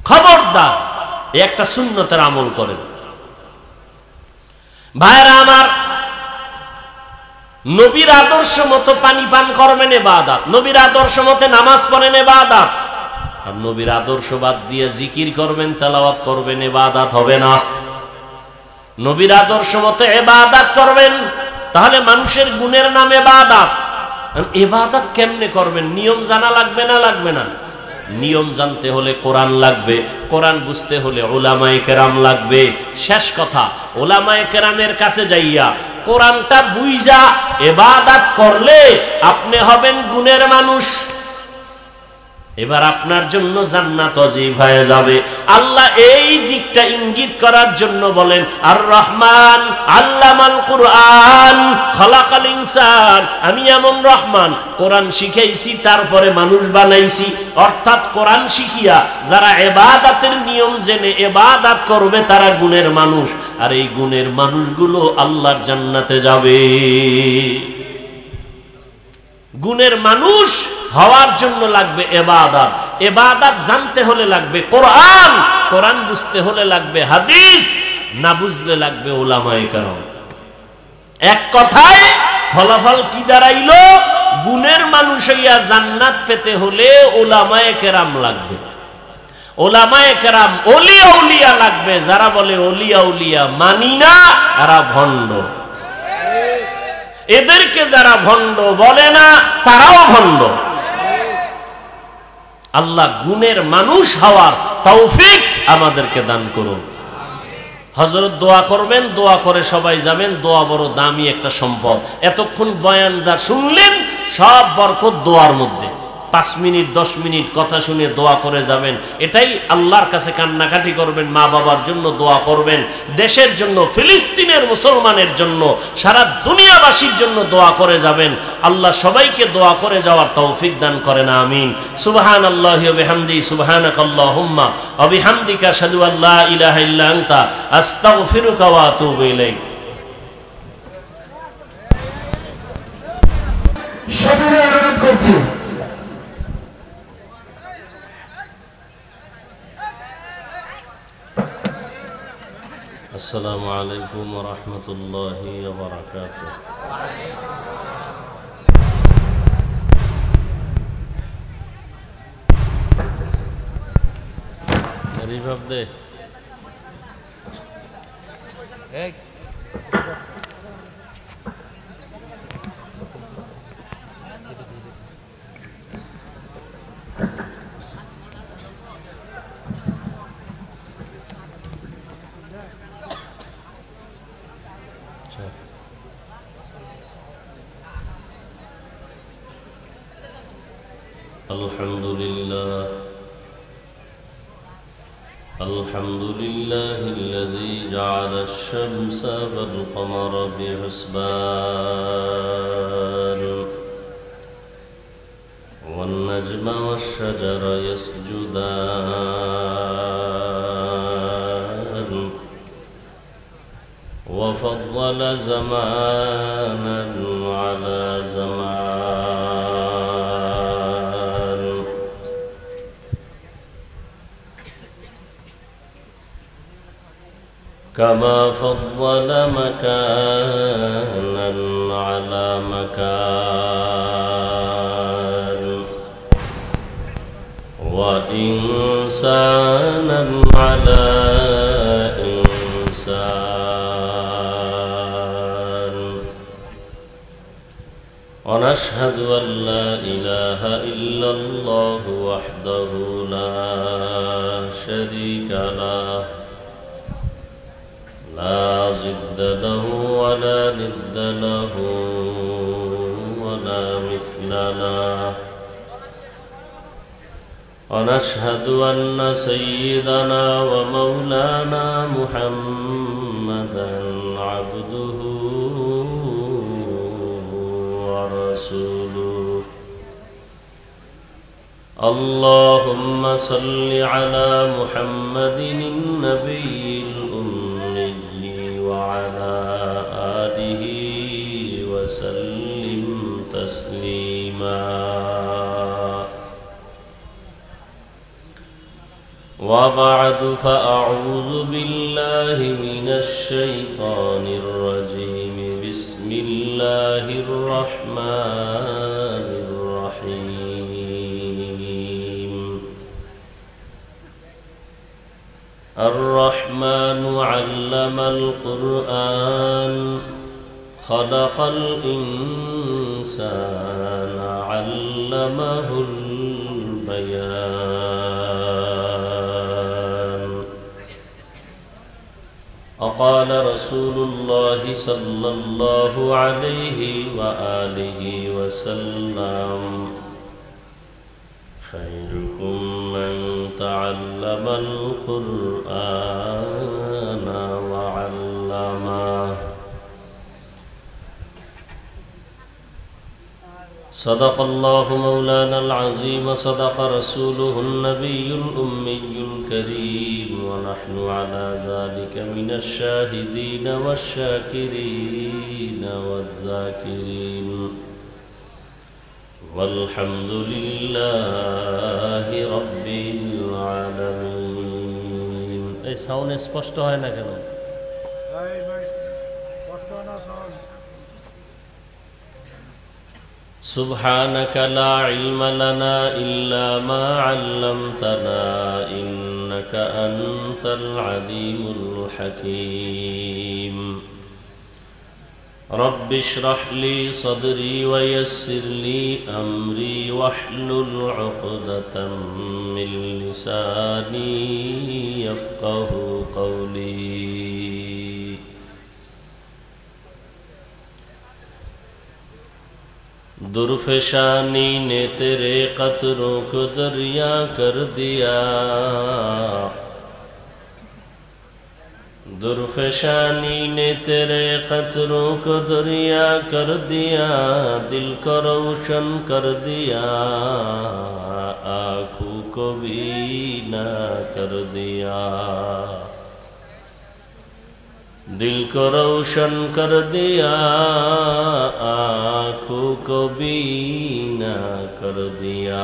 খবরদার, একটা সুন্নতের আমল করেন। ভাইরা আমার, নবীর আদর্শ মতো পানি পান করবেন ইবাদত, নবীর আদর্শ মতে নামাজ পড়েন ইবাদত। আর নবীর আদর্শ বাদ দিয়ে জিকির করবেন, তেলাওয়াত করবেন, ইবাদত হবে না। নবীর আদর্শ মতে ইবাদত করবেন, তাহলে মানুষের গুণের নাম ইবাদত। ইবাদত কেমনে করবেন? নিয়ম জানা লাগবে না? লাগবে না? নিয়ম জানতে হলে কোরআন লাগবে, কোরআন বুঝতে হলে উলামায়ে কেরাম লাগবে। শেষ কথা, উলামায়ে কেরামের কাছে যাইয়া কোরআনটা বুঝা ইবাদত করলে আপনি হবেন গুণের মানুষ। এবার আপনার জন্য জান্নাত ওয়াজিব হয়ে যাবে। আল্লাহ এই দিকটা ইঙ্গিত করার জন্য বলেন, আর রহমান আল্লামাল কুরআন খালাকাল ইনসান। আমি এমন রহমান, কোরআন শিখাইছি তারপরে মানুষ বানাইছি। অর্থাৎ কোরআন শিখিয়া যারা ইবাদতের নিয়ম জেনে ইবাদত করবে তারা গুণের মানুষ। আর এই গুণের মানুষগুলো আল্লাহর জান্নাতে যাবে। গুণের মানুষ হওয়ার জন্য লাগবে ইবাদত, ইবাদত জানতে হলে লাগবে কোরআন, কোরআন বুঝতে হলে লাগবে হাদিস, না বুঝলে লাগবে উলামায়ে কেরাম। এক কথায় ফলাফল কি দাঁড়াইলো? গুণের মানুষ হইয়া জান্নাত পেতে হলে উলামায়ে কেরাম লাগবে। উলামায়ে কেরাম ওলিয়া উলিয়া লাগবে। যারা বলে ওলিয়া উলিয়া মানি না, এরা ভণ্ড। এদেরকে যারা ভণ্ড বলে না, তারাও ভণ্ড। আল্লাহ গুণের মানুষ হওয়ার তৌফিক আমাদেরকে দান করুন। হযরত দোয়া করবেন, দোয়া করে সবাই যাবেন। দোয়া বড় দামি একটা সম্পদ। এতক্ষণ বয়ান যা শুনলেন সব বরকত দোয়ার মধ্যে। 5 মিনিট 10 মিনিট কথা শুনে দোয়া করে যাবেন। এটাই আল্লাহর কাছে কান্নাকাটি করবেন, মা বাবার জন্য দোয়া করবেন, দেশের জন্য, ফিলিস্তিনের মুসলমানের জন্য, সারা দুনিয়াবাসীর জন্য দোয়া করে যাবেন। আল্লাহ সবাইকে দোয়া করে যাওয়ার তৌফিক দান করেন, আমিন। সুবহানাল্লাহি ওয়া বিহামদিহি, সুবহানাকাল্লাহুম্মা ওয়া বিহামদিকা আশহাদু আল্লা ইলাহা ইল্লা আনতা আস্তাগফিরুকা ওয়া আতুবু ইলাইক। সবাই অনুরোধ করছি, আসসালামু আলাইকুম ওয়া রাহমাতুল্লাহি ওয়া বারাকাতুহু। রিভাব দে। আলহামদুলিল্লাহ, আলহামদুলিল্লাহি الذي جعل الشمس والقمر بحسبان والنجم والشجر يسجدان وفضل زمانا على زمان كما فضل مكانا على مكان وإنسانا على إنسان ونشهد أن لا إله إلا الله وحده لا شريك له لا ضد له ولا ند له ولا مثل له ونشهد أن سيدنا ومولانا محمدا عبده ورسوله اللهم صل على محمد النبي الأمي وعلى آله وسلم تسليما وبعد فأعوذ بالله من الشيطان الرجيم بسم الله الرحمن الرحيم الرحمن علم القرآن خلق الإنسان علمه البيان وقال رسول الله صلى الله عليه وآله وسلم خيركم من تعلم القرآن وعلمه صدق الله مولانا العظيم صدق رسوله النبي الأمي الكريم ونحن على ذلك من الشاهدين والشاكرين والذاكرين والحمد لله رب العالمين এই সাউন্ড স্পষ্ট হয় না কেন سبحانك لا علم لنا إلا ما علمتنا إنك أنت العليم الحكيم رب اشرح لي صدري ويسر لي أمري واحلل عقدة من لساني يفقه قولي दुर्फशानी ने तेरे कतरों को दरिया कर दिया दुर्फशानी ने तेरे कतरों को दरिया कर दिया दिल को रोशन कर दिया आँखों को बीना कर दिया दिल को रोशन कर दिया आँखों को बीना कर दिया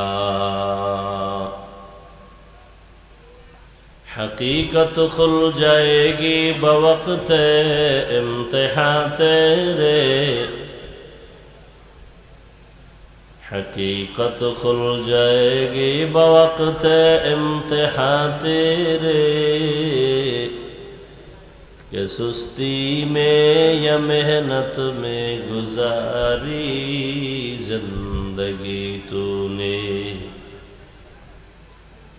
हकीकत खुल जाएगी बवक्त इम्तिहान तेरे हकीकत खुल जाएगी बवक्त इम्तिहान तेरे कि सुस्ती में या मेहनत में गुजारी जिंदगी तूने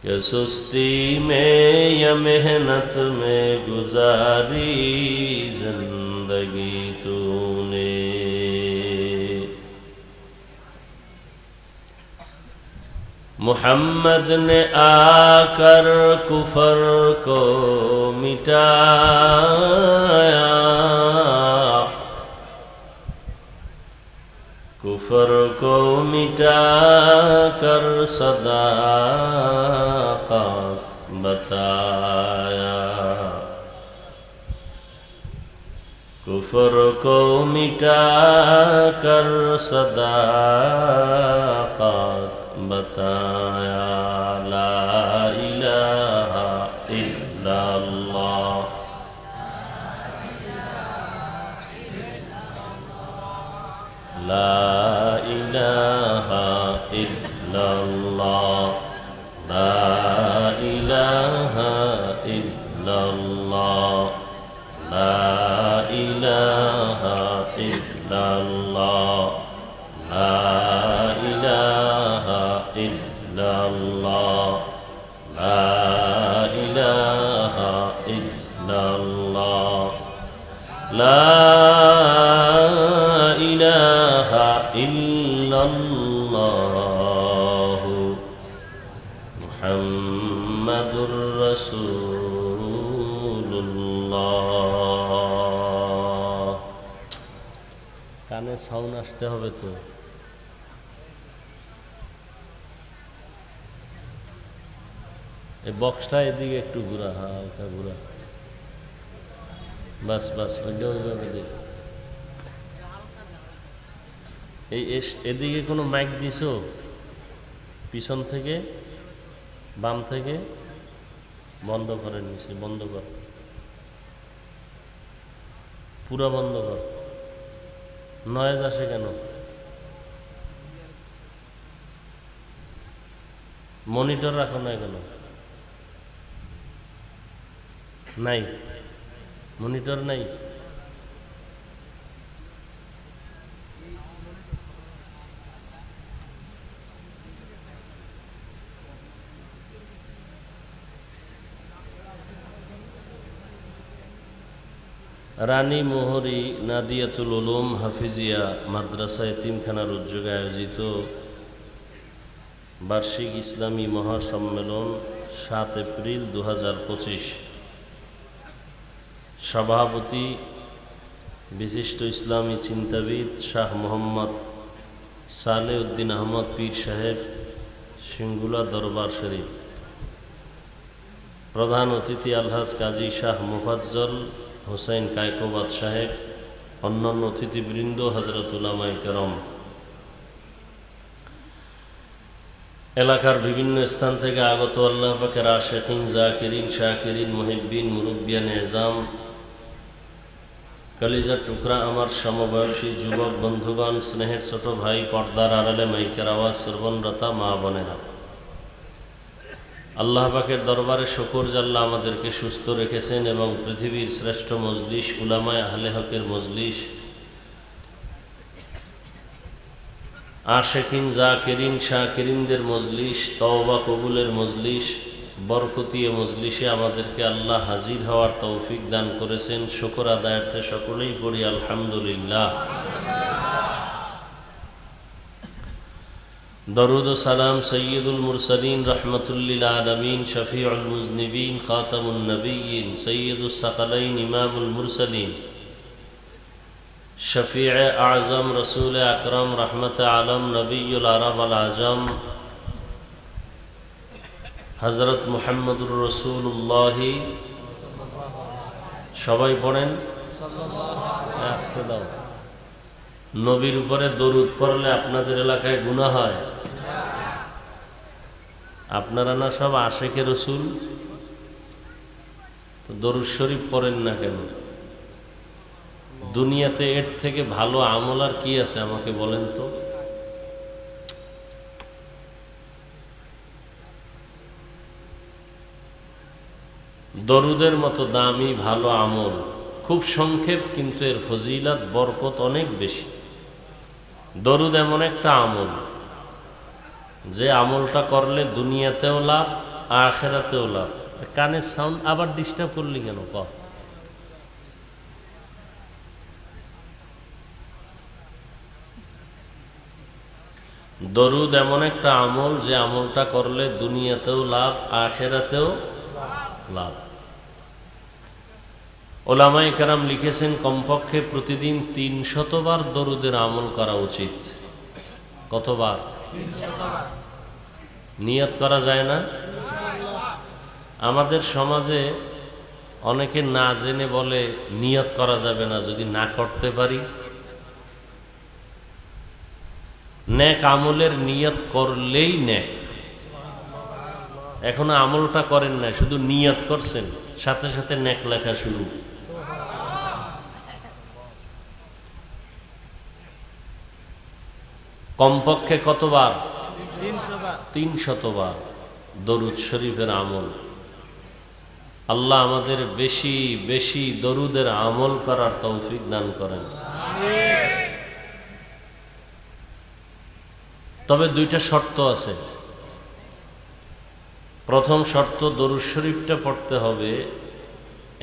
कि सुस्ती में या मेहनत में गुजारी जिंदगी तूने मुहम्मद ने आकर कुफर को मिटाया कुफर को मिटाकर सदाकत बताया कुफर को मिटाकर सदाकत बताया ला इलाहा इल्लल्लाह ला इलाहा इल्लल्लाह ला इलाहा इल्लल्लाह ला इलाहा इल्लल्लाह ला इलाहा इल्लल्लाह ला इलाहा इल्लल्लाह ला इलाहा इल्लल्लाह मुहम्मदुर रसूलुल्लाह কানে সাউন্ড আসতে হবে তো এই বক্সটা এদিকে একটু ঘুরা হালকা ঘুরা বাস বাস ওইভাবে দে এই এদিকে কোনো মাইক দিছো পিছন থেকে বাম থেকে বন্ধ করে নিছি বন্ধ কর পুরো বন্ধ কর নয়েজ আসে কেন মনিটর রাখো না কেন নাই মনিটর নাই রানী মোহরী নাদিয়াতুল উলুম হাফিজিয়া মাদ্রাসা এতিমখানার উদ্যোগে আয়োজিত বার্ষিক ইসলামী মহাসম্মেলন 7 এপ্রিল 2025 সভাপতি বিশিষ্ট ইসলামী চিন্তাবিদ শাহ মোহাম্মদ সালেউদ্দিন আহমদ পীর সাহেব, সিঙ্গুলা দরবার শরীফ। প্রধান অতিথি আলহাজ কাজী শাহ মুফাজ্জল হোসেন কায়কোবাদ সাহেব, অন্যান্য অতিথিবৃন্দ, হযরত উলামায়ে কেরাম, এলাকার বিভিন্ন স্থান থেকে আগত আল্লাহ পাকের আশিকিন, জাকিরিন, শাকিরিন, মুহিব্বিন, মুরব্বিয়ান এজাম, কলিজার টুকরা আমার সমবয়সী যুবক বন্ধুগণ, স্নেহের ছোট ভাই, পর্দার আড়ালে মাইকের আওয়াজ শ্রবণরতা মা বোনেরা, আল্লাহ পাকের দরবারে শুকর যে আল্লাহ আমাদেরকে সুস্থ রেখেছেন এবং পৃথিবীর শ্রেষ্ঠ মজলিস উলামায়ে আহলে হকের মজলিস, আশিকিন, জাকিরিন, শাকিরিনদের মজলিস, তওবা কবুলের মজলিস, বরকতীয় মজলিসে আমাদেরকে আল্লাহ হাজির হওয়ার তৌফিক দান করেছেন। শুকর আদায়ার্থে সকলেই পড়ি আলহামদুলিল্লাহ। দরুদ ও সালাম সৈয়দুল মুরসালিন রহমতুল্লিল আলমিন, শফিউল মুজনিবিন, খাতামুন নবিয়্যিন, সৈয়দুস সাকালাইন, ইমামুল মুরসালিন, শফিয়ে আজম, রসুল আকরম, রহমত আলম, নবীল আরব আল আজম, হজরত মুহাম্মদুর রসুল্লাহ, সবাই পড়েন আসতে দাও। নবীর উপরে দরুদ পড়লে আপনাদের এলাকায় গুনাহ হয়? আপনারা না সব আশিকে রসুল, তো দরুদ শরীফ পড়েন না কেন? দুনিয়াতে এর থেকে ভালো আমল আর কি আছে আমাকে বলেন তো? দরুদের মতো দামি ভালো আমল খুব সংক্ষেপ, কিন্তু এর ফজিলত বরকত অনেক বেশি। দরুদ এমন একটা আমল যে আমলটা করলে দুনিয়াতেও লাভ, আখিরাতেও লাভ। কানের সাউন্ড আবার ডিস্টার্ব করলি কেন? দরুদ এমন একটা আমল যে আমলটা করলে দুনিয়াতেও লাভ, আখিরাতেও লাভ। ওলামায়ে কেরাম লিখেছেন কমপক্ষে প্রতিদিন 300 বার দরুদের আমল করা উচিত। কতবার? নিয়ত করা যায় না? আমাদের সমাজে অনেকে না জেনে বলে নিয়ত করা যাবে না, যদি না করতে পারি। নেক আমলের নিয়ত করলেই নেক। এখনো আমলটা করেন না, শুধু নিয়ত করছেন, সাথে সাথে নেক লেখা শুরু। কমপক্ষে কতবার? 300 বার দরুদ শরীফের আমল। আল্লাহ আমাদের বেশি বেশি দরুদের আমল করার তৌফিক দান করেন। তবে 2টা শর্ত আছে। প্রথম শর্ত, দরুদ শরীফটা পড়তে হবে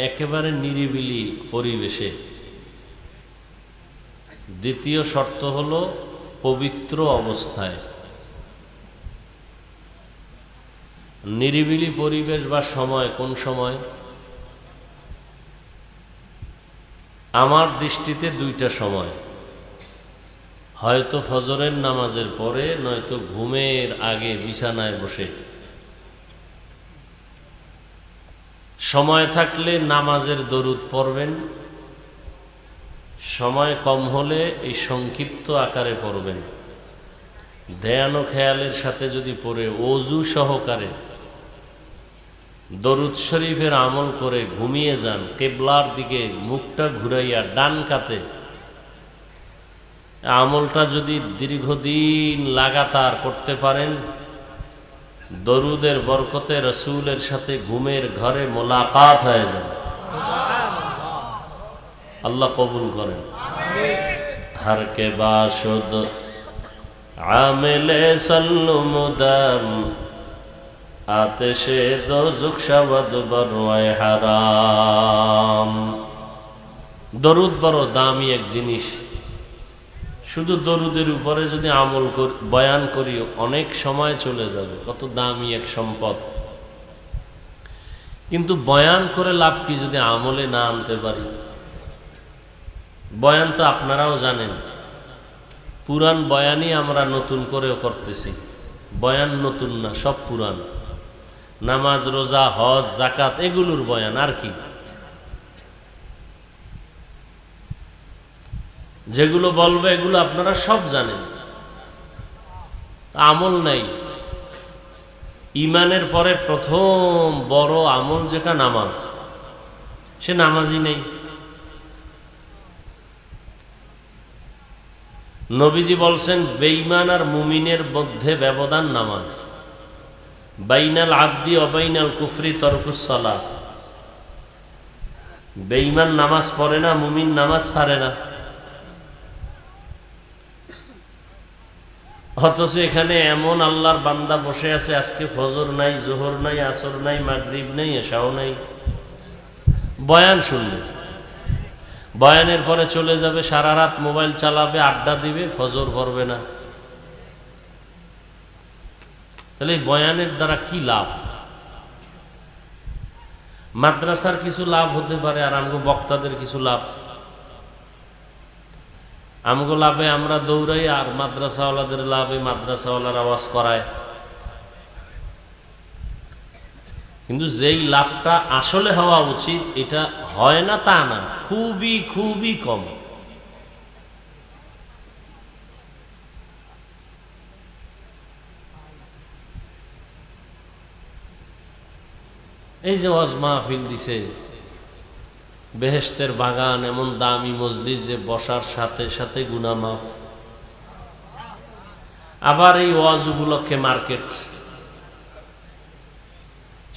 একেবারে নিরিবিলি পরিবেশে। দ্বিতীয় শর্ত হলো পবিত্র অবস্থায়। নিরিবিলি পরিবেশ বা সময়, কোন সময়? আমার দৃষ্টিতে 2টা সময়, হয়তো ফজরের নামাজের পরে, নয়তো ঘুমের আগে বিছানায় বসে। সময় থাকলে নামাজের দরুদ পড়বেন, সময় কম হলে এই সংক্ষিপ্ত আকারে পড়বেন। ধ্যান ও খেয়ালের সাথে যদি পড়ে ওযু সহকারে দরুদ শরীফের আমল করে ঘুমিয়ে যান, কিবলার দিকে মুখটা ঘুরাইয়া ডান কাতে, আমলটা যদি দীর্ঘদিন লাগাতার করতে পারেন, দরুদের বরকতে রসুলের সাথে ঘুমের ঘরে মোলাকাত হয়ে যাবে। আল্লাহ কবুল করেন। हर के बाशुद आमिले सल्लु मुदम आतिशे दोज़ख शवद बरवाए हाराम। দরুদ বড় দামি এক জিনিস। শুধু দরুদের উপরে যদি আমল বয়ান করি অনেক সময় চলে যাবে, কত দামি এক সম্পদ। কিন্তু বয়ান করে লাভ কি যদি আমলে না আনতে পারি? বয়ান তো আপনারাও জানেন, পুরান বয়ানই আমরা নতুন করেও করতেছি। বয়ান নতুন না, সব পুরান। নামাজ, রোজা, হজ, জাকাত এগুলোর বয়ান, আর কি। যেগুলো বলবে এগুলো আপনারা সব জানেন, আমল নাই। ইমানের পরে প্রথম বড় আমল যেটা নামাজ, সে নামাজই নেই। নবীজি বলছেন বেঈমান আর মুমিনের মধ্যে ব্যবধান নামাজ। বাইনাল আবদি অবাইনাল কুফরি তরকুস সালাহ। বেঈমান নামাজ পড়ে না, মুমিন নামাজ ছাড়ে না। অথচ এখানে এমন আল্লাহর বান্দা বসে আছে, আজকে ফজর নাই, জোহর নাই, আসর নাই, মাগরিব নাই, এশাও নাই, বয়ান শুনবে। বয়ানের পরে চলে যাবে, সারা রাত মোবাইল চালাবে, আড্ডা দিবে, ফজর পড়বে না। তাহলে এই বয়ানের দ্বারা কি লাভ? মাদ্রাসার কিছু লাভ হতে পারে, আর আমগো বক্তাদের কিছু লাভ। আমগো লাভে আমরা দৌড়াই, আর মাদ্রাসাওয়ালাদের লাভে মাদ্রাসাওয়ালার আওয়াজ করায়। কিন্তু যেই লাভটা আসলে হওয়া উচিত, এটা হয় না তা না, খুবই খুবই কম। এই যে ওয়াজ মাহফিল দিছে, বেহেশতের বাগান, এমন দামি মজলিস যে বসার সাথে সাথে গুনাহ মাফ। আবার এই ওয়াজ উপলক্ষে মার্কেট,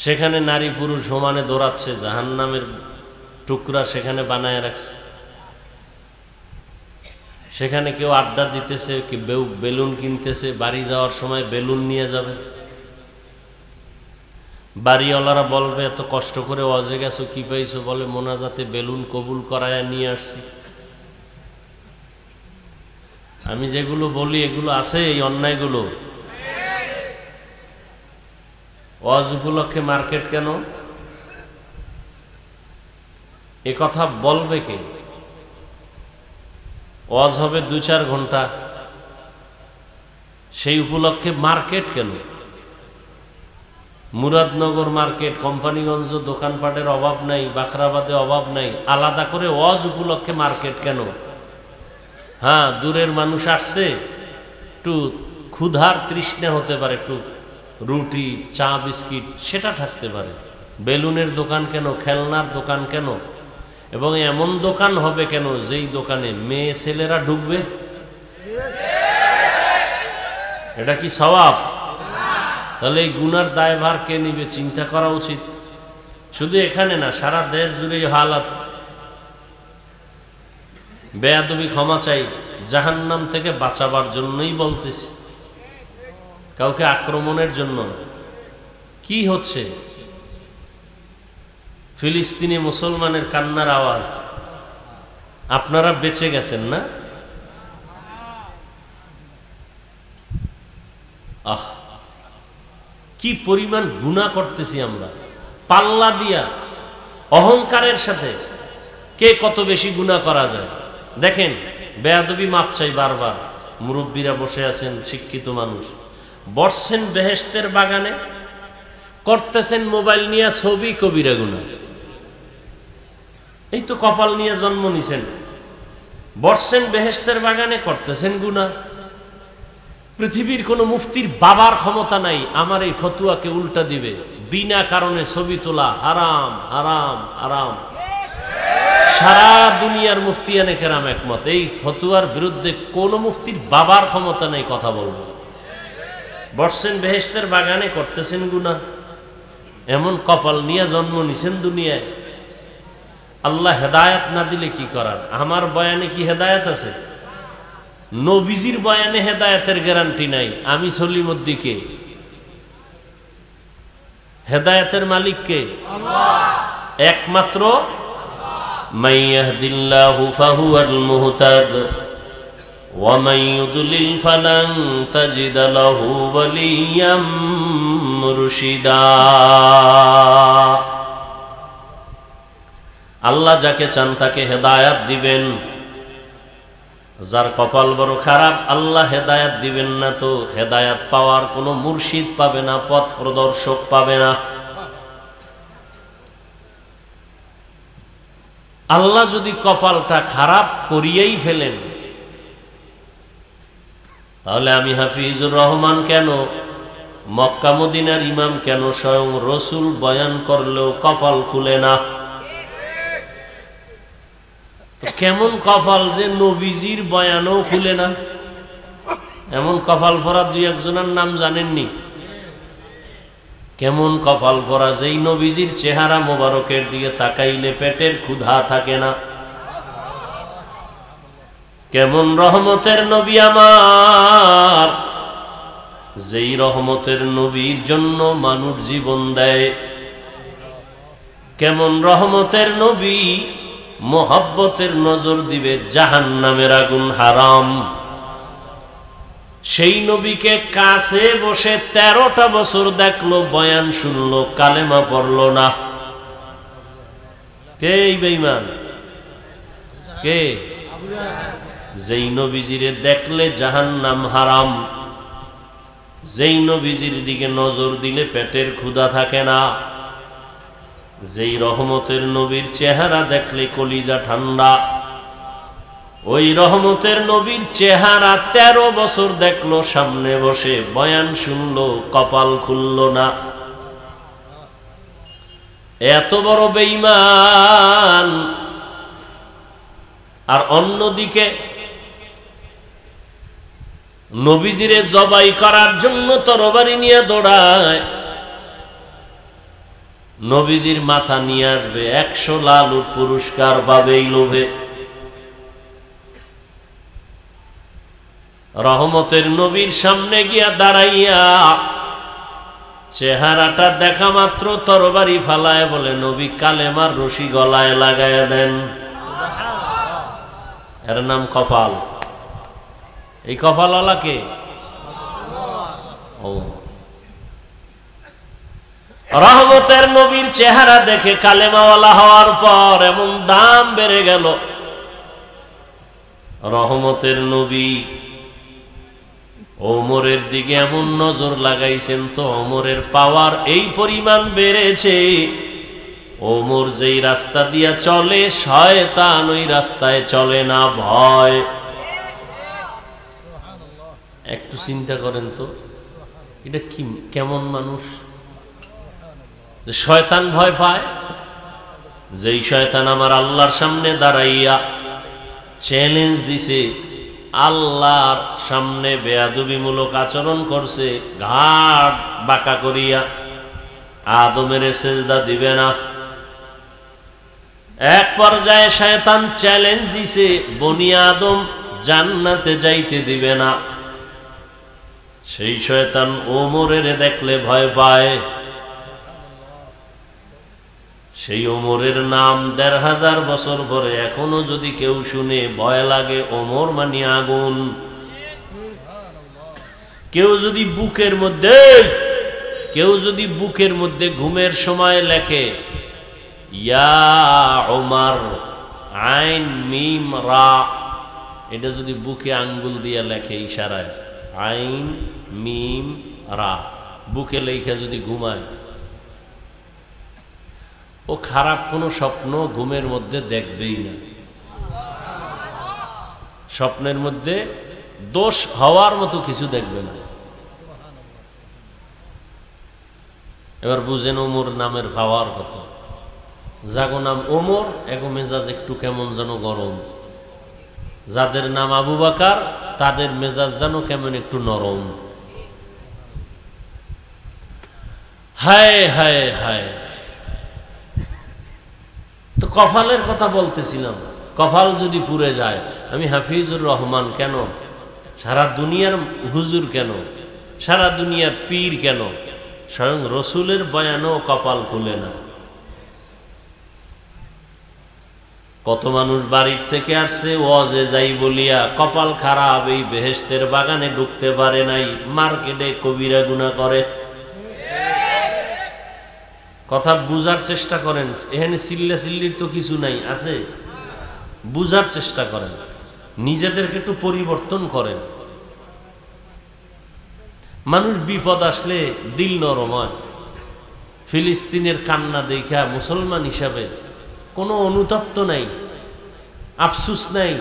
সেখানে নারী পুরুষ সমানে দৌড়াচ্ছে, জাহান্নামের টুকরা সেখানে বানায় রাখছে। সেখানে কেউ আড্ডা দিতেছে, কেউ বেলুন কিনতেছে, বাড়ি যাওয়ার সময় বেলুন নিয়ে যাবে। বাড়িওয়ালারা বলবে এত কষ্ট করে ওয়াজে গেছো, কি পাইছো? বলে মোনাজাতে বেলুন কবুল করায় নিয়ে আসছি। আমি যেগুলো বলি এগুলো আছে, এই অন্যায়গুলো। ওয়াজ উপলক্ষে মার্কেট কেন? এ কথা বলবে কে? ওয়াজ হবে 2-4 ঘন্টা, সেই উপলক্ষে মার্কেট কেন? মুরাদনগর মার্কেট, কোম্পানিগঞ্জ দোকানপাটের অভাব নাই, বাখরাবাদে অভাব নাই, আলাদা করে ওয়াজ উপলক্ষে মার্কেট কেন? হ্যাঁ, দূরের মানুষ আসছে, একটু ক্ষুধার তৃষ্ণা হতে পারে, একটু রুটি, চা, বিস্কিট সেটা থাকতে পারে। বেলুনের দোকান কেন? খেলনার দোকান কেন? এবং এমন দোকান হবে কেন যেই দোকানে মেয়ে ছেলেরা ঢুকবে? এটা কি সওয়াব? তাহলে এই গুনার দায়ভার কে নিবে? চিন্তা করা উচিত। শুধু এখানে না, সারা দেশ জুড়ে হালাত। বেয়াদবি ক্ষমা চাই, জাহান্নাম থেকে বাঁচাবার জন্যই বলতেছি, কাউকে আক্রমণের জন্য না। কি হচ্ছে? ফিলিস্তিনি মুসলমানের কান্নার আওয়াজ। আপনারা বেঁচে গেছেন না? আহ, কি পরিমাণ গুনাহ করতেছি আমরা, পাল্লা দিয়া অহংকারের সাথে কে কত বেশি গুনাহ করা যায়। দেখেন, বেয়াদবি মাপ চাই বারবার। মুরব্বীরা বসে আছেন, শিক্ষিত মানুষ, বসছেন বেহেশতের বাগানে, করতেছেন মোবাইল নিয়ে ছবি, কবিরা গুনাহ। এই তো কপাল নিয়ে জন্ম নিছেন, বসছেন বেহেশতের বাগানে, করতেছেন গুনাহ। পৃথিবীর কোনো মুফতির বাবার ক্ষমতা নাই আমার এই ফতুয়াকে উল্টা দিবে। বিনা কারণে ছবি তোলা হারাম, হারাম, হারাম। সারা দুনিয়ার মুফতিয়ানে কেরাম একমত, এই ফতুয়ার বিরুদ্ধে কোনো মুফতির বাবার ক্ষমতা নেই কথা বলবো। বসছেন বেহেশতের বাগানে, করতেছেন গুনাহ। এমন কপাল নিয়ে জন্ম নিছেন দুনিয়ায়। আল্লাহ হেদায়েত না দিলে কি করার? আমার বয়ানে কি হেদায়েত আছে? নবীজির বয়ানে হেদায়েতের গ্যারান্টি নাই। আমি সলিমুদ্দিকে, হেদায়েতের মালিক কে? একমাত্র মান ইয়াহদিল্লাহু ফাহুয়াল মুহতাদ ওয়া মান ইউদ্লিল ফালান তাজিদ লাহু ওয়ালিয়্যাম মুরশিদা। আল্লাহ যাকে চান তাকে হেদায়েত দিবেন, যার কপাল বড় খারাপ, আল্লাহ হেদায়াত দিবেন না তো হেদায়াত পাওয়ার কোনো মুর্শিদ পাবে না, পথ প্রদর্শক পাবে না। আল্লাহ যদি কপালটা খারাপ করিয়েই ফেলেন, তাহলে আমি হাফিজুর রহমান কেন, মক্কা মদিনার ইমাম কেন, স্বয়ং রসুল বয়ান করলেও কপাল খুলে না? কেমন কপাল যে নবীজির বয়ানও খুলে না? এমন কপাল পরা দুই একজনের নাম জানেননি? কেমন কপাল পরা যেই নবীজির চেহারা মোবারকের দিকে তাকাইলে পেটের ক্ষুধা থাকে না? কেমন রহমতের নবী আমার, যেই রহমতের নবীর জন্য মানুষ জীবন দেয়। কেমন রহমতের নবী, মোহাব্বতের নজর দিবে জাহান্নামের আগুন হারাম। সেই নবীকে কাছে বসে 13টা বছর দেখলো, বয়ান শুনলো, কালেমা পড়লো না। কে এই বেঈমান? কে? যেই নবীজিরে দেখলে জাহান্নাম হারাম, যেই নবীজির দিকে নজর দিলে পেটের ক্ষুধা থাকে না, যেই রহমতের নবীর চেহারা দেখলে কলিজা ঠান্ডা, ওই রহমতের নবীর চেহারা 13 বছর দেখলো, সামনে বসে বয়ান শুনলো, কপাল খুলল না। এত বড় বেঈমান। আর অন্যদিকে নবীজিরে জবাই করার জন্য তরবারি নিয়ে দৌড়ায়, নবীজির মাথা নিয়ে আসবে, 100 লাল উট পুরস্কার পাবে এই লোভে। রহমতের নবীর সামনে গিয়া দাঁড়াইয়া চেহারাটা দেখা মাত্র তরবারি ফালায়, বলে নবী কালেমার রশি গলায় লাগায়া দেন। এর নাম কপাল। এই কপালওয়ালা কে? ও, রহমতের নবীর চেহারা দেখে কালেমাওয়ালা হওয়ার পর এমন দাম বেড়ে গেল। রহমতের নবী ওমরের দিকে এমন নজর লাগাইছেন তো ওমরের পাওয়ার এই পরিমাণ বেড়েছে, ওমর যেই রাস্তা দিয়া চলে শয়তান ওই রাস্তায় চলে না, ভয়। একটু চিন্তা করেন তো, এটা কি কেমন মানুষ যে শয়তান ভয় পায়? যেই শয়তান আমার আল্লাহর সামনে দাঁড়াইয়া চ্যালেঞ্জ দিছে, আল্লাহর সামনে বেয়াদবিমূলক আচরণ করছে, ঘাট বাঁকা করিয়া আদমের সেজদা দিবে না। এক পর্যায়ে শয়তান চ্যালেঞ্জ দিছে, বনি আদম জান্নাতে যাইতে দিবে না। সেই শয়তান ওমরের দেখলে ভয় পায়। সেই ওমরের নাম ১৫০০ বছর পরে এখনো যদি কেউ শুনে ভয় লাগে। ওমর মানে আগুন। কেউ যদি বুকের মধ্যে ঘুমের সময় লেখে ইয়া ওমর আইন মিম রা, এটা যদি বুকে আঙ্গুল দিয়ে লেখে ইশারায়, আইন মিম রা, বুকে লেখা যদি ঘুমায়, ও খারাপ কোনো স্বপ্ন ঘুমের মধ্যে দেখবেই না। স্বপ্নের মধ্যে দোষ হওয়ার মতো কিছু দেখবে না। এবার বুঝেন ওমর নামের পাওয়ার কত। যাগো নাম ওমর এগো মেজাজ একটু কেমন যেন গরম, যাদের নাম আবু বকর তাদের মেজাজ যেন কেমন একটু নরম। হায় হায় হায়। তো কপালের কথা বলতেছিলাম, কপাল যদি পুড়ে যায়, আমি হাফিজুর রহমান কেন, সারা দুনিয়ার হুজুর কেন, সারা দুনিয়ার পীর কেন, স্বয়ং রসুলের বয়ানও কপাল খুলে না। কত মানুষ বাড়ির থেকে আসছে ওয়াজে যাই বলিয়া কপাল খারাপ, এই বেহেশতের বাগানে ঢুকতে পারে নাই, মার্কেটে কবিরা গুনাহ করে। কথা বুঝার চেষ্টা করেন, এখানে চিল্লা চিল্লির তো কিছু নাই, আছে? বুঝার চেষ্টা করেন। নিজেদেরকে একটু পরিবর্তন করেন। মানুষ বিপদ আসলে দিল নরম হয়। ফিলিস্তিনের কান্না দেখা মুসলমান হিসাবে কোনো অনুতপ্ত নাই, আফসুস নাই।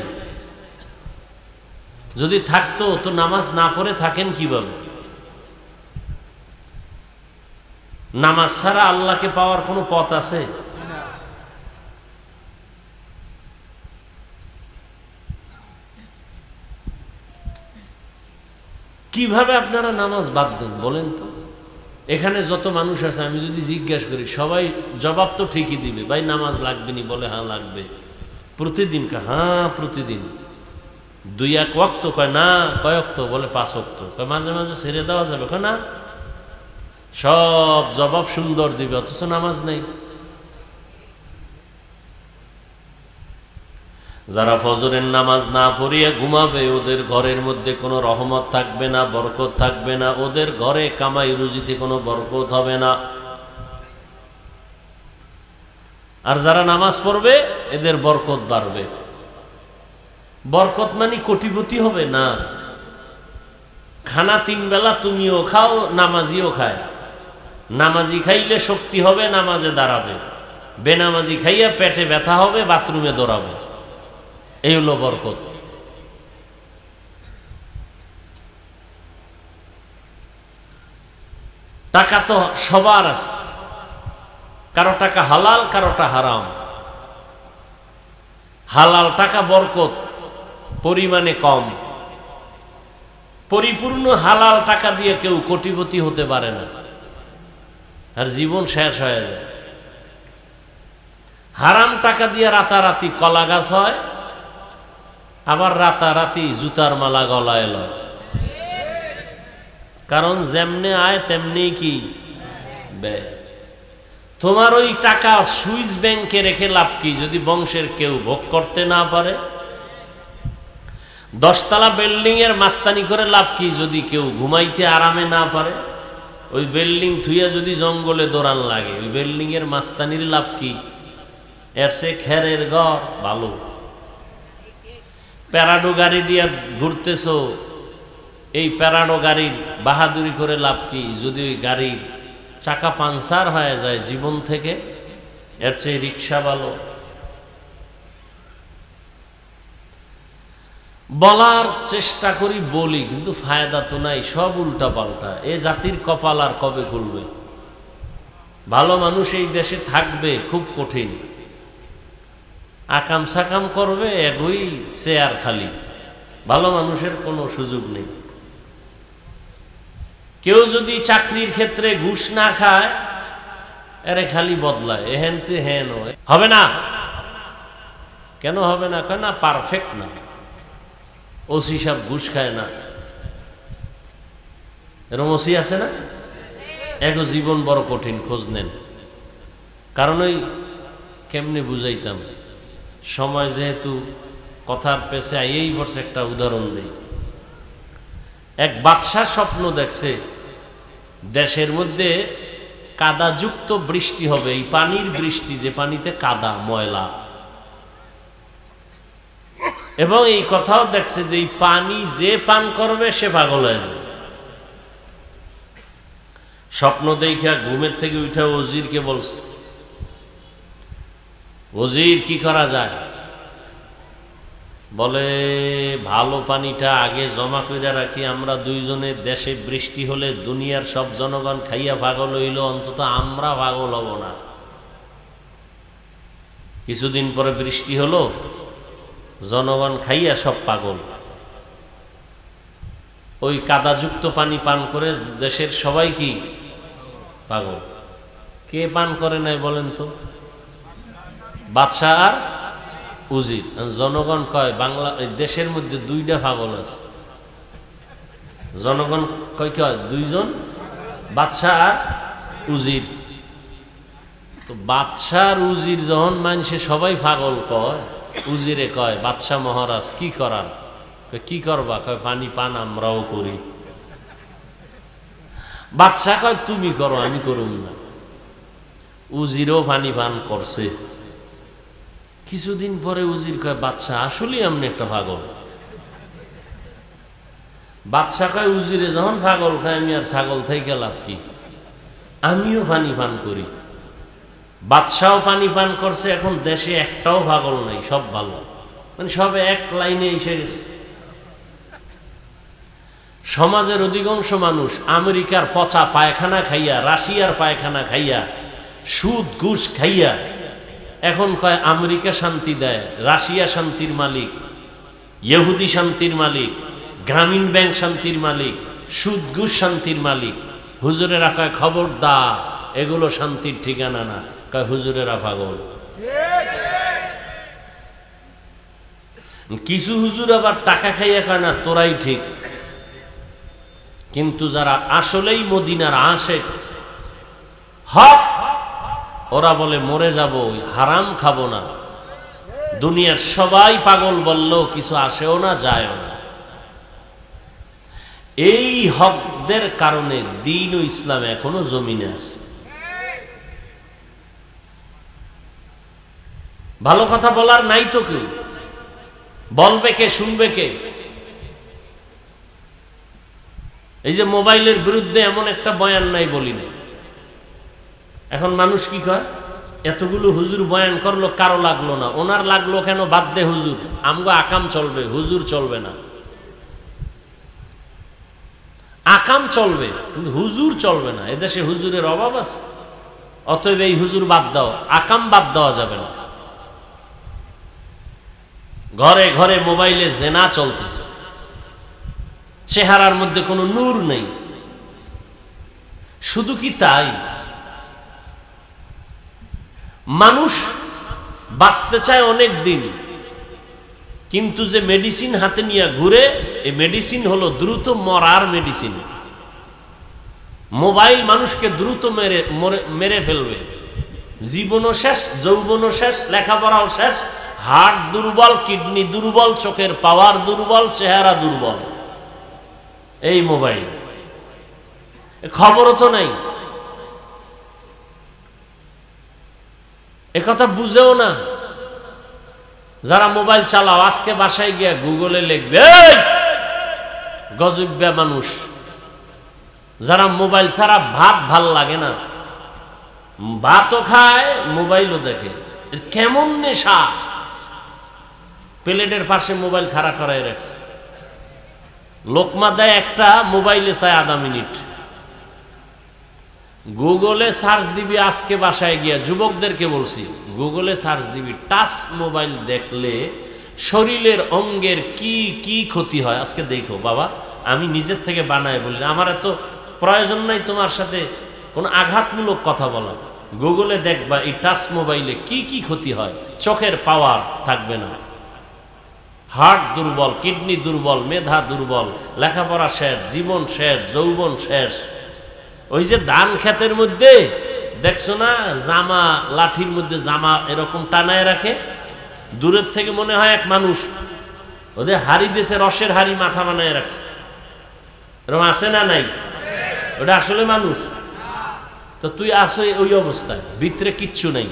যদি থাকতো তো নামাজ না পড়ে থাকেন কিভাবে? নামাজ ছাড়া আল্লাহকে পাওয়ার কোনো পথ আছে? কিভাবে আপনারা নামাজ বাদ দেন বলেন তো? এখানে যত মানুষ আছে আমি যদি জিজ্ঞাসা করি সবাই জবাব তো ঠিকই দিবে, ভাই নামাজ লাগবে নি? বলে হ্যাঁ লাগবে। প্রতিদিন? হ্যাঁ প্রতিদিন। 2-1 ওয়াক্ত? কয় না। কয় ওয়াক্ত? বলে 5 ওয়াক্ত। কয় মাঝে মাঝে ছেড়ে দেওয়া যাবে? কয় না। সব জবাব সুন্দর দিবে, অথচ নামাজ নেই। যারা ফজরের নামাজ না পড়িয়ে ঘুমাবে ওদের ঘরের মধ্যে কোনো রহমত থাকবে না, বরকত থাকবে না। ওদের ঘরে কামাই রুজিতে কোনো বরকত হবে না। আর যারা নামাজ পড়বে এদের বরকত বাড়বে। বরকত মানে কোটিপতি হবে না। খানা 3 বেলা তুমিও খাও, নামাজিও খায়। নামাজি খাইলে শক্তি হবে, নামাজে দাঁড়াবে। বেনামাজি খাইয়া পেটে ব্যথা হবে, বাথরুমে দৌড়াবে। এই হলো বরকত। টাকা তো সবার আছে, কারো টাকা হালাল, কারোটা হারাম। হালাল টাকা বরকত, পরিমাণে কম। পরিপূর্ণ হালাল টাকা দিয়ে কেউ কোটিপতি হতে পারে না, আর জীবন শেষ হয়ে যায়। হারাম টাকা দিয়ে রাতারাতি কলা গাছ হয়, আবার রাতারাতি জুতার মালা গলায় লয়। কারণ যেমনে আয় তেমনি কি ব্যয়। তোমার ওই টাকা সুইস ব্যাংকে রেখে লাভ কি যদি বংশের কেউ ভোগ করতে না পারে? 10 তলা বিল্ডিং এর মাস্তানি করে লাভ কি যদি কেউ ঘুমাইতে আরামে না পারে? ওই বিল্ডিং থুইয়া যদি জঙ্গলে দৌড়ান লাগে, ওই বিল্ডিং এর মাস্তানির লাভ কি? এর সে খেরের ঘর ভালো। প্যারাডো গাড়ি দিয়ে ঘুরতেছো, এই প্যারাডো গাড়ির বাহাদুরি করে লাভ কি যদি ওই গাড়ির চাকা পাঞ্চার হয়ে যায় জীবন থেকে? এর চেয়ে রিক্সা ভালো। বলার চেষ্টা করি, বলি, কিন্তু ফায়দা তো নাই, সব উল্টা পাল্টা। এ জাতির কপাল আর কবে খুলবে? ভালো মানুষ এই দেশে থাকবে খুব কঠিন। আকাম সাকাম করবে, এগোই চেয়ার খালি। ভালো মানুষের কোনো সুযোগ নেই। কেউ যদি চাকরির ক্ষেত্রে ঘুষ না খায়, এরে খালি বদলায়, এহেনতে হেন হবে না। কেন হবে না? কেন না, পারফেক্ট না। ওসি সাহেব ঘুষ খায় না, এরকম ওসি আছে না? এগো জীবন বড় কঠিন, খোঁজ নেন। কারণ ওই কেমনে বুঝাইতাম, সময় যেহেতু কথার পেছে এই বছর একটা উদাহরণ দেই। এক বাদশাহ স্বপ্ন দেখছে দেশের মধ্যে কাদাযুক্ত বৃষ্টি হবে। এই পানির বৃষ্টি, যে পানিতে কাদা ময়লা, এবং এই কথাও দেখছে যে এই পানি যে পান করবে সে পাগল হয়ে যাবে। স্বপ্ন দেখা ঘুমের থেকে উঠে ওজিরকে বলছে, ওজির কি করা যায়? বলে ভালো পানিটা আগে জমা কইরা রাখি, আমরা দুইজনে দেশে বৃষ্টি হলে দুনিয়ার সব জনগণ খাইয়া পাগল হইল, অন্তত আমরা পাগল হব না। কিছুদিন পরে বৃষ্টি হলো, জনগণ খাইয়া সব পাগল। ওই কাদাযুক্ত পানি পান করে দেশের সবাই কি পাগল? কে পান করে নাই বলেন তো? বাদশাহ আর উজির। জনগণ কয় বাংলা দেশের মধ্যে 2টা পাগল আছে। জনগণ কয় কি হয়? 2 জন, বাদশাহ আর উজির। তো বাদশাহ আর উজির যখন মানছে সবাই পাগল কয়, উজিরে কয় বাদশাহ মহারাজ কি করার? কি করবা? কয় পানি পান আমরাও করি। বাদশাহ কয় তুমি করো, আমি করুম না। উজিরও পানি পান করছে। কিছুদিন পরে উজির কয় বাদশাহ আসলে এমনি একটা পাগল। বাদশা কয় উজিরে যখন পাগল খায় আমি আর ছাগল থেকে লাভ কি, আমিও পানি পান করি। বাদশাও পানি পান করছে, এখন দেশে একটাও পাগল নাই, সব ভালো, মানে সব এক লাইনে এসে গেছে। সমাজের অধিকাংশ মানুষ আমেরিকার পচা পায়খানা খাইয়া, রাশিয়ার পায়খানা খাইয়া, সুদ ঘুষ খাইয়া এখন কয় আমেরিকা শান্তি দেয়, রাশিয়া শান্তির মালিক, ইহুদি শান্তির মালিক, গ্রামীণ ব্যাংক শান্তির মালিক, সুদ ঘুষ শান্তির মালিক। হুজুরেরা কয় খবরদার, এগুলো শান্তির ঠিকানা না। কয় হুজুরেরা পাগল। কিছু হুজুর আবার টাকা খাইয়া কয় না তোরাই ঠিক, কিন্তু যারা আসলেই মদিনার আশেক হক, ওরা বলে মরে যাব, হারাম খাবো না। দুনিয়ার সবাই পাগল বললেও কিছু আসেও না, যায়ও না। এই হকদের কারণে দ্বীন ও ইসলাম এখনো জমিনে আছে। ভালো কথা বলার নাই তো কেউ, বলবে কে, শুনবে কে? এই যে মোবাইলের বিরুদ্ধে এমন একটা বয়ান নাই বলি নাই। এখন মানুষ কি কয়, এতগুলো হুজুর বয়ান করলো, কারো লাগলো না, ওনার লাগলো কেন, বাদ দে হুজুর, আমগো আকাম চলবে, হুজুর চলবে না। আকাম চলবে কিন্তু হুজুর চলবে না। এদেশে হুজুরের অভাব আছে, অতএব এই হুজুর বাদ দাও, আকাম বাদ দেওয়া যাবে না। ঘরে ঘরে মোবাইলে জেনা চলতেছে, চেহারার মধ্যে কোনো নূর নেই। শুধু কি তাই, মানুষ বাঁচতে চায় অনেক দিন, কিন্তু যে মেডিসিন হাতে নিয়ে ঘুরে, এই মেডিসিন হলো দ্রুত মরার মেডিসিন। মোবাইল মানুষকে দ্রুত মেরে ফেলবে। জীবনও শেষ, যৌবনও শেষ, লেখাপড়াও শেষ, হার্ট দুর্বল, কিডনি দুর্বল, চোখের পাওয়ার দুর্বল, চেহারা দুর্বল। এই মোবাইল, খবরও তো নাই, একথা বুঝেও না। যারা মোবাইল চালাও, আজকে বাসায় গিয়া গুগলে লিখবে গজব্যা মানুষ। যারা মোবাইল ছাড়া ভাত ভাল লাগে না, ভাতও খায় মোবাইলও দেখে, কেমন নেশা। প্লেটের পাশে মোবাইল খাড়া করাই রাখছে, লোকমা দেয় একটা, মোবাইলে চায় আধা মিনিট। গুগলে সার্চ দিবি, আজকে বাসায় গিয়া যুবকদেরকে বলছি, গুগলে সার্চ দিবি, টাচ মোবাইল দেখলে শরীরের অঙ্গের কি কি ক্ষতি হয় আজকে দেখো। বাবা, আমি নিজের থেকে বানায় বলি, আমার এত প্রয়োজন নাই তোমার সাথে কোনো আঘাতমূলক কথা বলা। গুগলে দেখবা এই টাচ মোবাইলে কি কি ক্ষতি হয়। চোখের পাওয়ার থাকবে না, হার্ট দুর্বল, কিডনি দুর্বল, মেধা দুর্বল, লেখাপড়া শেষ, জীবন শেষ, যৌবন শেষ। ওই যে ধান ক্ষেতের মধ্যে দেখছো না, জামা লাঠির মধ্যে জামা এরকম টানায় রাখে, দূরের থেকে মনে হয় এক মানুষ, ওদের হাড়ি দেশে রসের হাড়ি মাথা বানায় রাখছে, এরকম আছে না নাই? ওটা আসলে মানুষ? তো তুই আসো ওই অবস্থায়, ভিতরে কিচ্ছু নেই।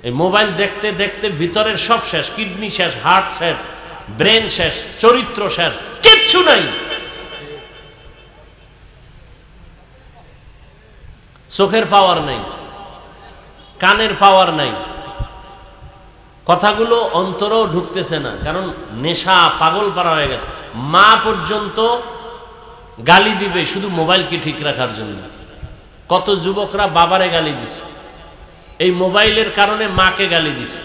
এই মোবাইল দেখতে দেখতে ভিতরের সব শেষ, কিডনি শেষ, হার্ট শেষ, ব্রেন শেষ, চরিত্র শেষ, কিচ্ছু নাই। চোখের পাওয়ার নাই, কানের পাওয়ার নাই, কথাগুলো অন্তরেও ঢুকতেছে না, কারণ নেশা পাগল পারা হয়ে গেছে। মা পর্যন্ত গালি দিবে শুধু মোবাইলকে ঠিক রাখার জন্য। কত যুবকরা বাবারে গালি দিছে, এই মোবাইলের কারণে মাকে গালি দিছে।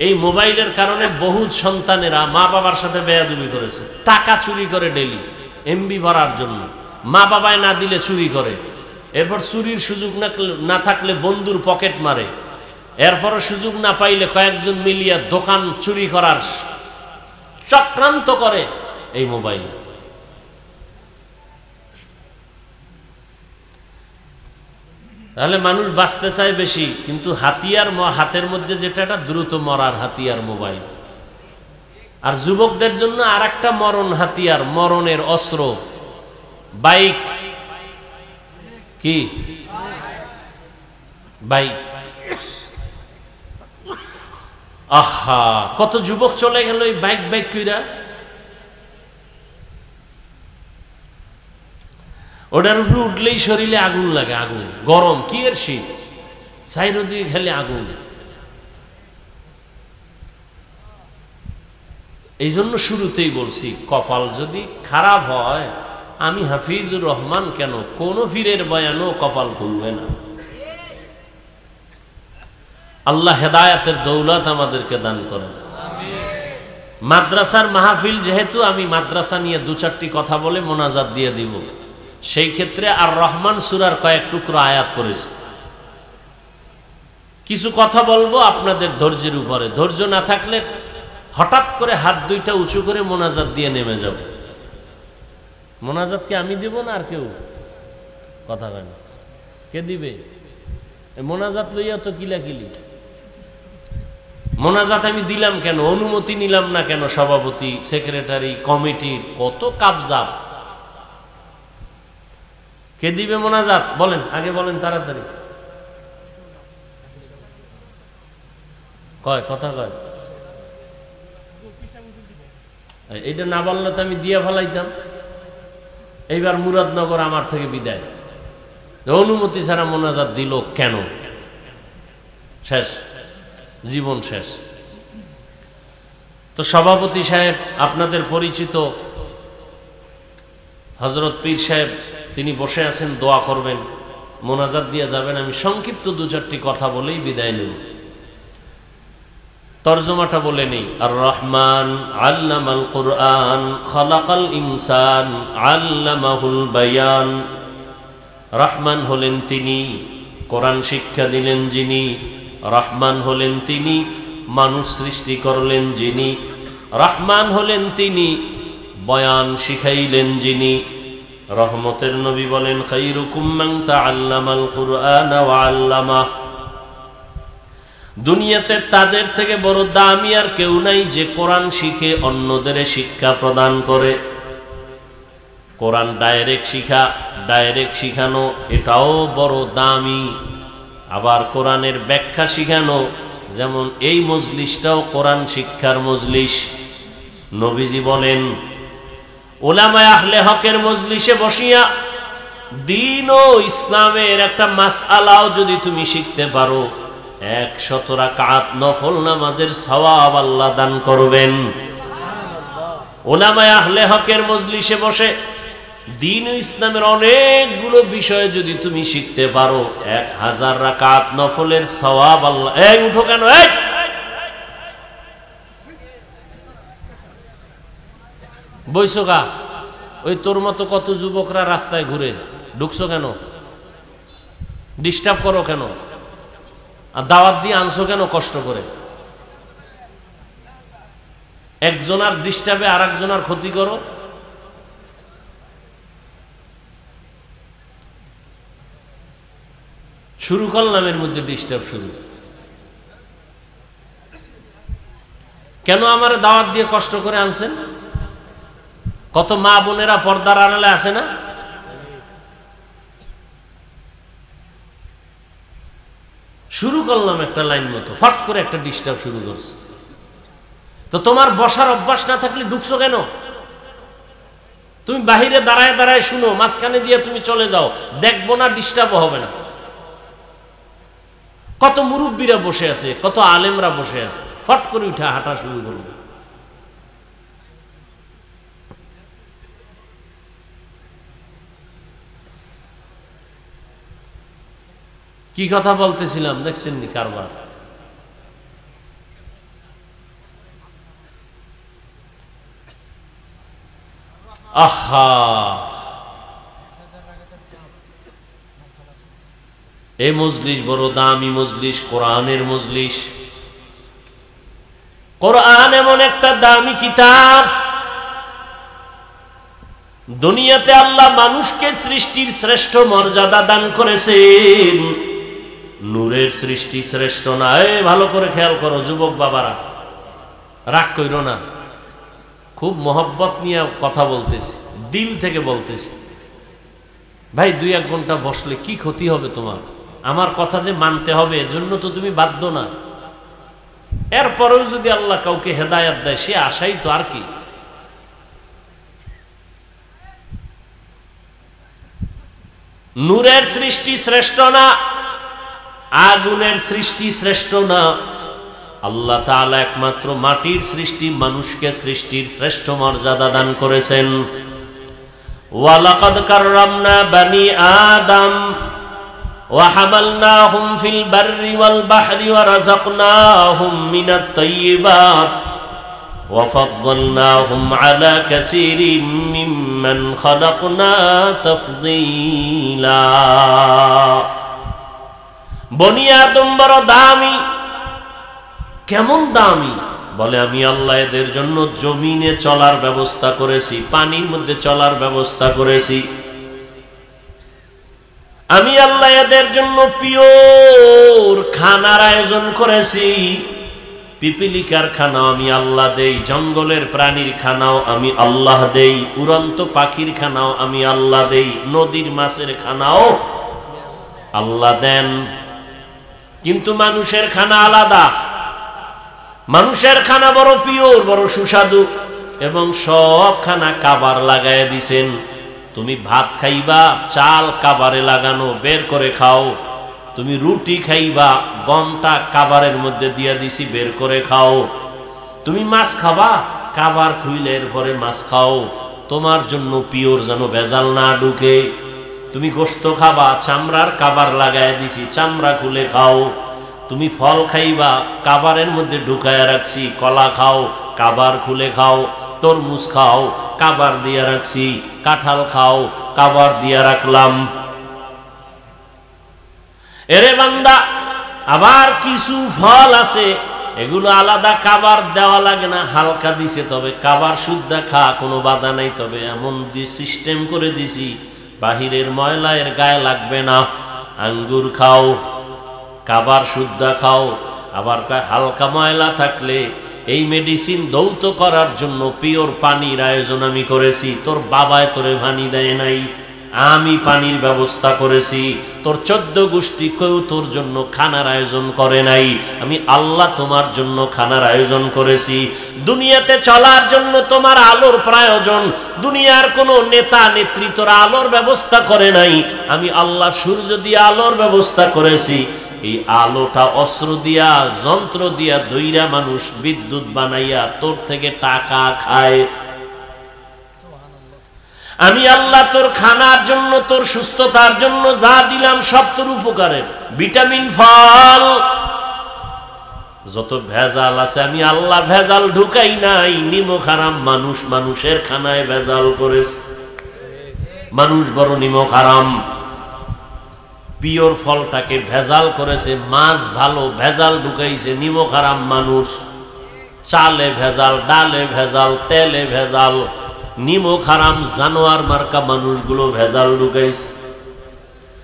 এই মোবাইলের কারণে বহু সন্তানেরা মা বাবার সাথে বেয়াদবি করেছে। টাকা চুরি করে ডেলি এমবি ভরার জন্য, মা বাবায় না দিলে চুরি করে। এরপর চুরির সুযোগ না থাকলে বন্ধুর পকেট মারে। এরপরও সুযোগ না পাইলে কয়েকজন মিলিয়া দোকান চুরি করার চক্রান্ত করে এই মোবাইল। তাহলে মানুষ বাঁচতে চায় বেশি, কিন্তু হাতিয়ার হাতের মধ্যে যেটা, এটা দ্রুত মরার হাতিয়ার মোবাইল। আর যুবকদের জন্য আর একটা মরণ হাতিয়ার, মরণের অস্ত্র, বাইক। কি বাইক? আহা, কত যুবক চলে গেল এই বাইক বাইক কইরা। ওটার উপরে উঠলেই শরীরে আগুন লাগে, আগুন গরম, কি এর শীত, চারিদিকে খালি আগুন। এই জন্য শুরুতেই বলছি, কপাল যদি খারাপ হয়, আমি হাফিজুর রহমান কেন, কোন পীরের বয়ানও কপাল খুলবে না। আল্লাহ হেদায়াতের দৌলত আমাদেরকে দান করেন। মাদ্রাসার মাহফিল যেহেতু, আমি মাদ্রাসা নিয়ে দু চারটি কথা বলে মোনাজাত দিয়ে দিব। সেই ক্ষেত্রে আর রহমান সূরার কয়েক টুকরো আয়াত পড়েছি। কিছু কথা বলবো আপনাদের ধৈর্যের উপরে, ধৈর্য না থাকলে হঠাৎ করে হাত দুইটা উঁচু করে মোনাজাত দিয়ে নেমে যাব। মোনাজাত কি আমি দিব না আর কেউ? কথা কেন, কে দিবে? মোনাজাত লইয়া তো কিলাকিলি। মোনাজাত আমি দিলাম কেন, অনুমতি নিলাম না কেন? সভাপতি, সেক্রেটারি, কমিটির কত কাবজাব। কে দিবে মোনাজাত বলেন, আগে বলেন তাড়াতাড়ি। কয় কথা কয়, এইটা না বললে তো আমি দিয়ে ফেলাইতাম। এইবার মুরাদনগর আমার থেকে বিদায়, অনুমতি ছাড়া মোনাজাত দিল কেন? শেষ, জীবন শেষ। তো সভাপতি সাহেব আপনাদের পরিচিত হযরত পীর সাহেব, তিনি বসে আছেন, দোয়া করবেন, মোনাজাত দিয়ে যাবেন। আমি সংক্ষিপ্ত দু চারটি কথা বলেই বিদায় নেব। তরজমাটা বলে নেই। আর রহমান আল্লামাল কুরআন খালাকাল ইনসান আল্লামাহুল বায়ান। রহমান হলেন তিনি, কোরআন শিক্ষা দিলেন যিনি। রহমান হলেন তিনি, মানুষ সৃষ্টি করলেন যিনি। রহমান হলেন তিনি, বয়ান শিখাইলেন যিনি। রহমতের নবী বলেন, খায়রুকুম মান তাআল্লামাল কুরআন ওয়া আল্লামা। দুনিয়াতে তাদের থেকে বড় দামি আর কেউ নাই যে কোরআন শিখে অন্যদের শিক্ষা প্রদান করে। কোরআন ডাইরেক্ট শিখা, ডাইরেক্ট শিখানো, এটাও বড় দামি। আবার কোরআনের ব্যাখ্যা শিখানো, যেমন এই মজলিসটাও কোরআন শিক্ষার মজলিস। নবীজি বলেন, উলামায়ে আহলে হকের মজলিসে বসিয়া দ্বীন ও ইসলামের একটা মাসআলাও যদি তুমি শিখতে পারো, 100 রাকাত নফল নামাজের সওয়াব আল্লাহ দান করবেন। উলামায়ে আহলে হকের মজলিসে বসে দ্বীন ও ইসলামের অনেকগুলো বিষয় যদি তুমি শিখতে পারো, 1000 রাকাত নফলের সওয়াব আল্লাহ। এই উঠো কেন, এই বইছো গা? ওই তোর মতো কত যুবকরা রাস্তায় ঘুরে, ঢুকছো কেন? ডিস্টার্ব করো কেন? আর দাওয়াত দিয়ে আনছো কেন কষ্ট করে? একজনার ডিস্টার্বে আর একজনার ক্ষতি করো। শুরু করলাম, এর মধ্যে ডিস্টার্ব শুরু। কেন আমার দাওয়াত দিয়ে কষ্ট করে আনছেন? কত মা বোনেরা পর্দার আড়ালে আছে না? শুরু করলাম একটা লাইন মতো, ফট করে একটা ডিস্টার্ব শুরু করছে। তো তোমার বসার অভ্যাস না থাকলে ঢুকছো কেন? তুমি বাহিরে দাঁড়ায় দাঁড়ায় শুনো, মাঝখানে দিয়ে তুমি চলে যাও, দেখবো না, ডিস্টার্ব হবে না। কত মুরব্বীরা বসে আছে, কত আলেমরা বসে আছে, ফট করে উঠে হাঁটা শুরু করবে। কি কথা বলতেছিলাম দেখছেন নি কারবার? আহা, এই মজলিস বড় দামি মজলিস, কোরআনের মজলিস। কোরআন এমন একটা দামি কিতাব, দুনিয়াতে আল্লাহ মানুষকে সৃষ্টির শ্রেষ্ঠ মর্যাদা দান করেছেন। নূরের সৃষ্টি শ্রেষ্ঠ না। ভালো করে খেয়াল করো যুবক বাবারা, রাগ কইরো না, খুব মহব্বত নিয়ে কথা বলতেছি, দিল থেকে বলতেছি। ভাই 2-1 ঘন্টা বসলে কি ক্ষতি হবে তোমার? আমার কথা যে মানতে হবে এজন্য তো তুমি বাধ্য না। এরপরেও যদি আল্লাহ কাউকে হেদায়েত দেয়, সে আশাই তো, আর কি। নূরের সৃষ্টি শ্রেষ্ঠ না, আগুনের সৃষ্টি শ্রেষ্ঠ না। আল্লাহ তাআলা একমাত্র মাটির সৃষ্টি মানুষকে সৃষ্টির শ্রেষ্ঠ মর্যাদা দান করেছেন। ওয়ালাকাদ কাররামনা বানি আদম ওয়া হামালনাহুম ফিল বাররি ওয়াল বাহরি ওয়া রাযাকনাহুম মিনাত তাইয়্যিবাত ওয়া ফাদ্দালনাহুম আলা কাসীরিম মিম্মান খালাকনা তাফদীলা। বনি আদম বড় দামি। কেমন দামি? বলে আমি আল্লাহ এদের জন্য জমিনে চলার ব্যবস্থা করেছি, পানির মধ্যে চলার ব্যবস্থা করেছি। আমি আল্লাহ এদের জন্য পিওর খানার আয়োজন করেছি। পিপিলিকার খানাও আমি আল্লাহ দেই, জঙ্গলের প্রাণীর খানাও আমি আল্লাহ দেই, উড়ন্ত পাখির খানাও আমি আল্লাহ দেই, নদীর মাছের খানাও আল্লাহ দেন। কিন্তু মানুষের খানা আলাদা। মানুষের খানা বড় পিওর, বড় সুস্বাদু, এবং সব খানা কাবার লাগায় দিছেন। তুমি ভাত খাইবা, চাল কাবারে লাগানো, বের করে খাও। তুমি রুটি খাইবা, গমটা কাবারের মধ্যে দিয়া দিছি, বের করে খাও। তুমি মাছ খাবা, কাবার খুইলে এরপরে মাছ খাও। তোমার জন্য পিওর, যেন ভেজাল না ঢুকে। তুমি গোশত খাবা, চামড়ার কাবার লাগায় দিছি, চামড়া খুলে খাও। তুমি ফল খাইবা, কাবারের মধ্যে ঢুকায় রাখছি, কলা খাও, কাবার খুলে খাও। তরমুজ খাও, কাবার দিয়া রাখছি, কাঁঠাল খাও, কাবার দিয়া রাখলাম। এরে বান্দা, আবার কিছু ফল আছে, এগুলো আলাদা কাবার দেওয়া লাগে না, হালকা দিছে, তবে কাবার শুদ্ধা খা, কোনো বাধা নাই। তবে এমন সিস্টেম করে দিছি, বাহিরের ময়লা এর গায়ে লাগবে না। আঙ্গুর খাও, কাবার শুদ্ধা খাও। আবার হালকা ময়লা থাকলে এই মেডিসিন দৌত করার জন্য পিওর পানির আয়োজন আমি করেছি। তোর বাবায় তোরে পানি দেয় নাই, আমি পানির ব্যবস্থা করেছি। তোর 14 গোষ্ঠী কেউ তোর জন্য খানার আয়োজন করে নাই, আমি আল্লাহ তোমার জন্য খানার আয়োজন করেছি। দুনিয়াতে চলার জন্য তোমার আলোর প্রয়োজন। দুনিয়ার কোনো নেতা নেত্রী তোর আলোর ব্যবস্থা করে নাই, আমি আল্লাহ সূর্য দিয়ে আলোর ব্যবস্থা করেছি। এই আলোটা অস্ত্র দিয়া, যন্ত্র দিয়া দইরা মানুষ বিদ্যুৎ বানাইয়া তোর থেকে টাকা খায়। আমি আল্লাহ তোর খানার জন্য, তোর সুস্থতার জন্য যা দিলাম সব তোর উপকারের। ভিটামিন, ফল, যত ভেজাল আছে আমি আল্লাহ ভেজাল ঢুকাই নাই। নিমক হারাম মানুষ মানুষের খানায় ভেজাল করেছে। মানুষ বড় নিমক হারাম। পিওর ফলটাকে ভেজাল করেছে, মাছ ভালো ভেজাল ঢুকাইছে, নিমক হারাম মানুষ। চালে ভেজাল, ডালে ভেজাল, তেলে ভেজাল, নিমক হারাম জানোয়ার মার্কা মানুষগুলো ভেজাল ঢুকাইছে।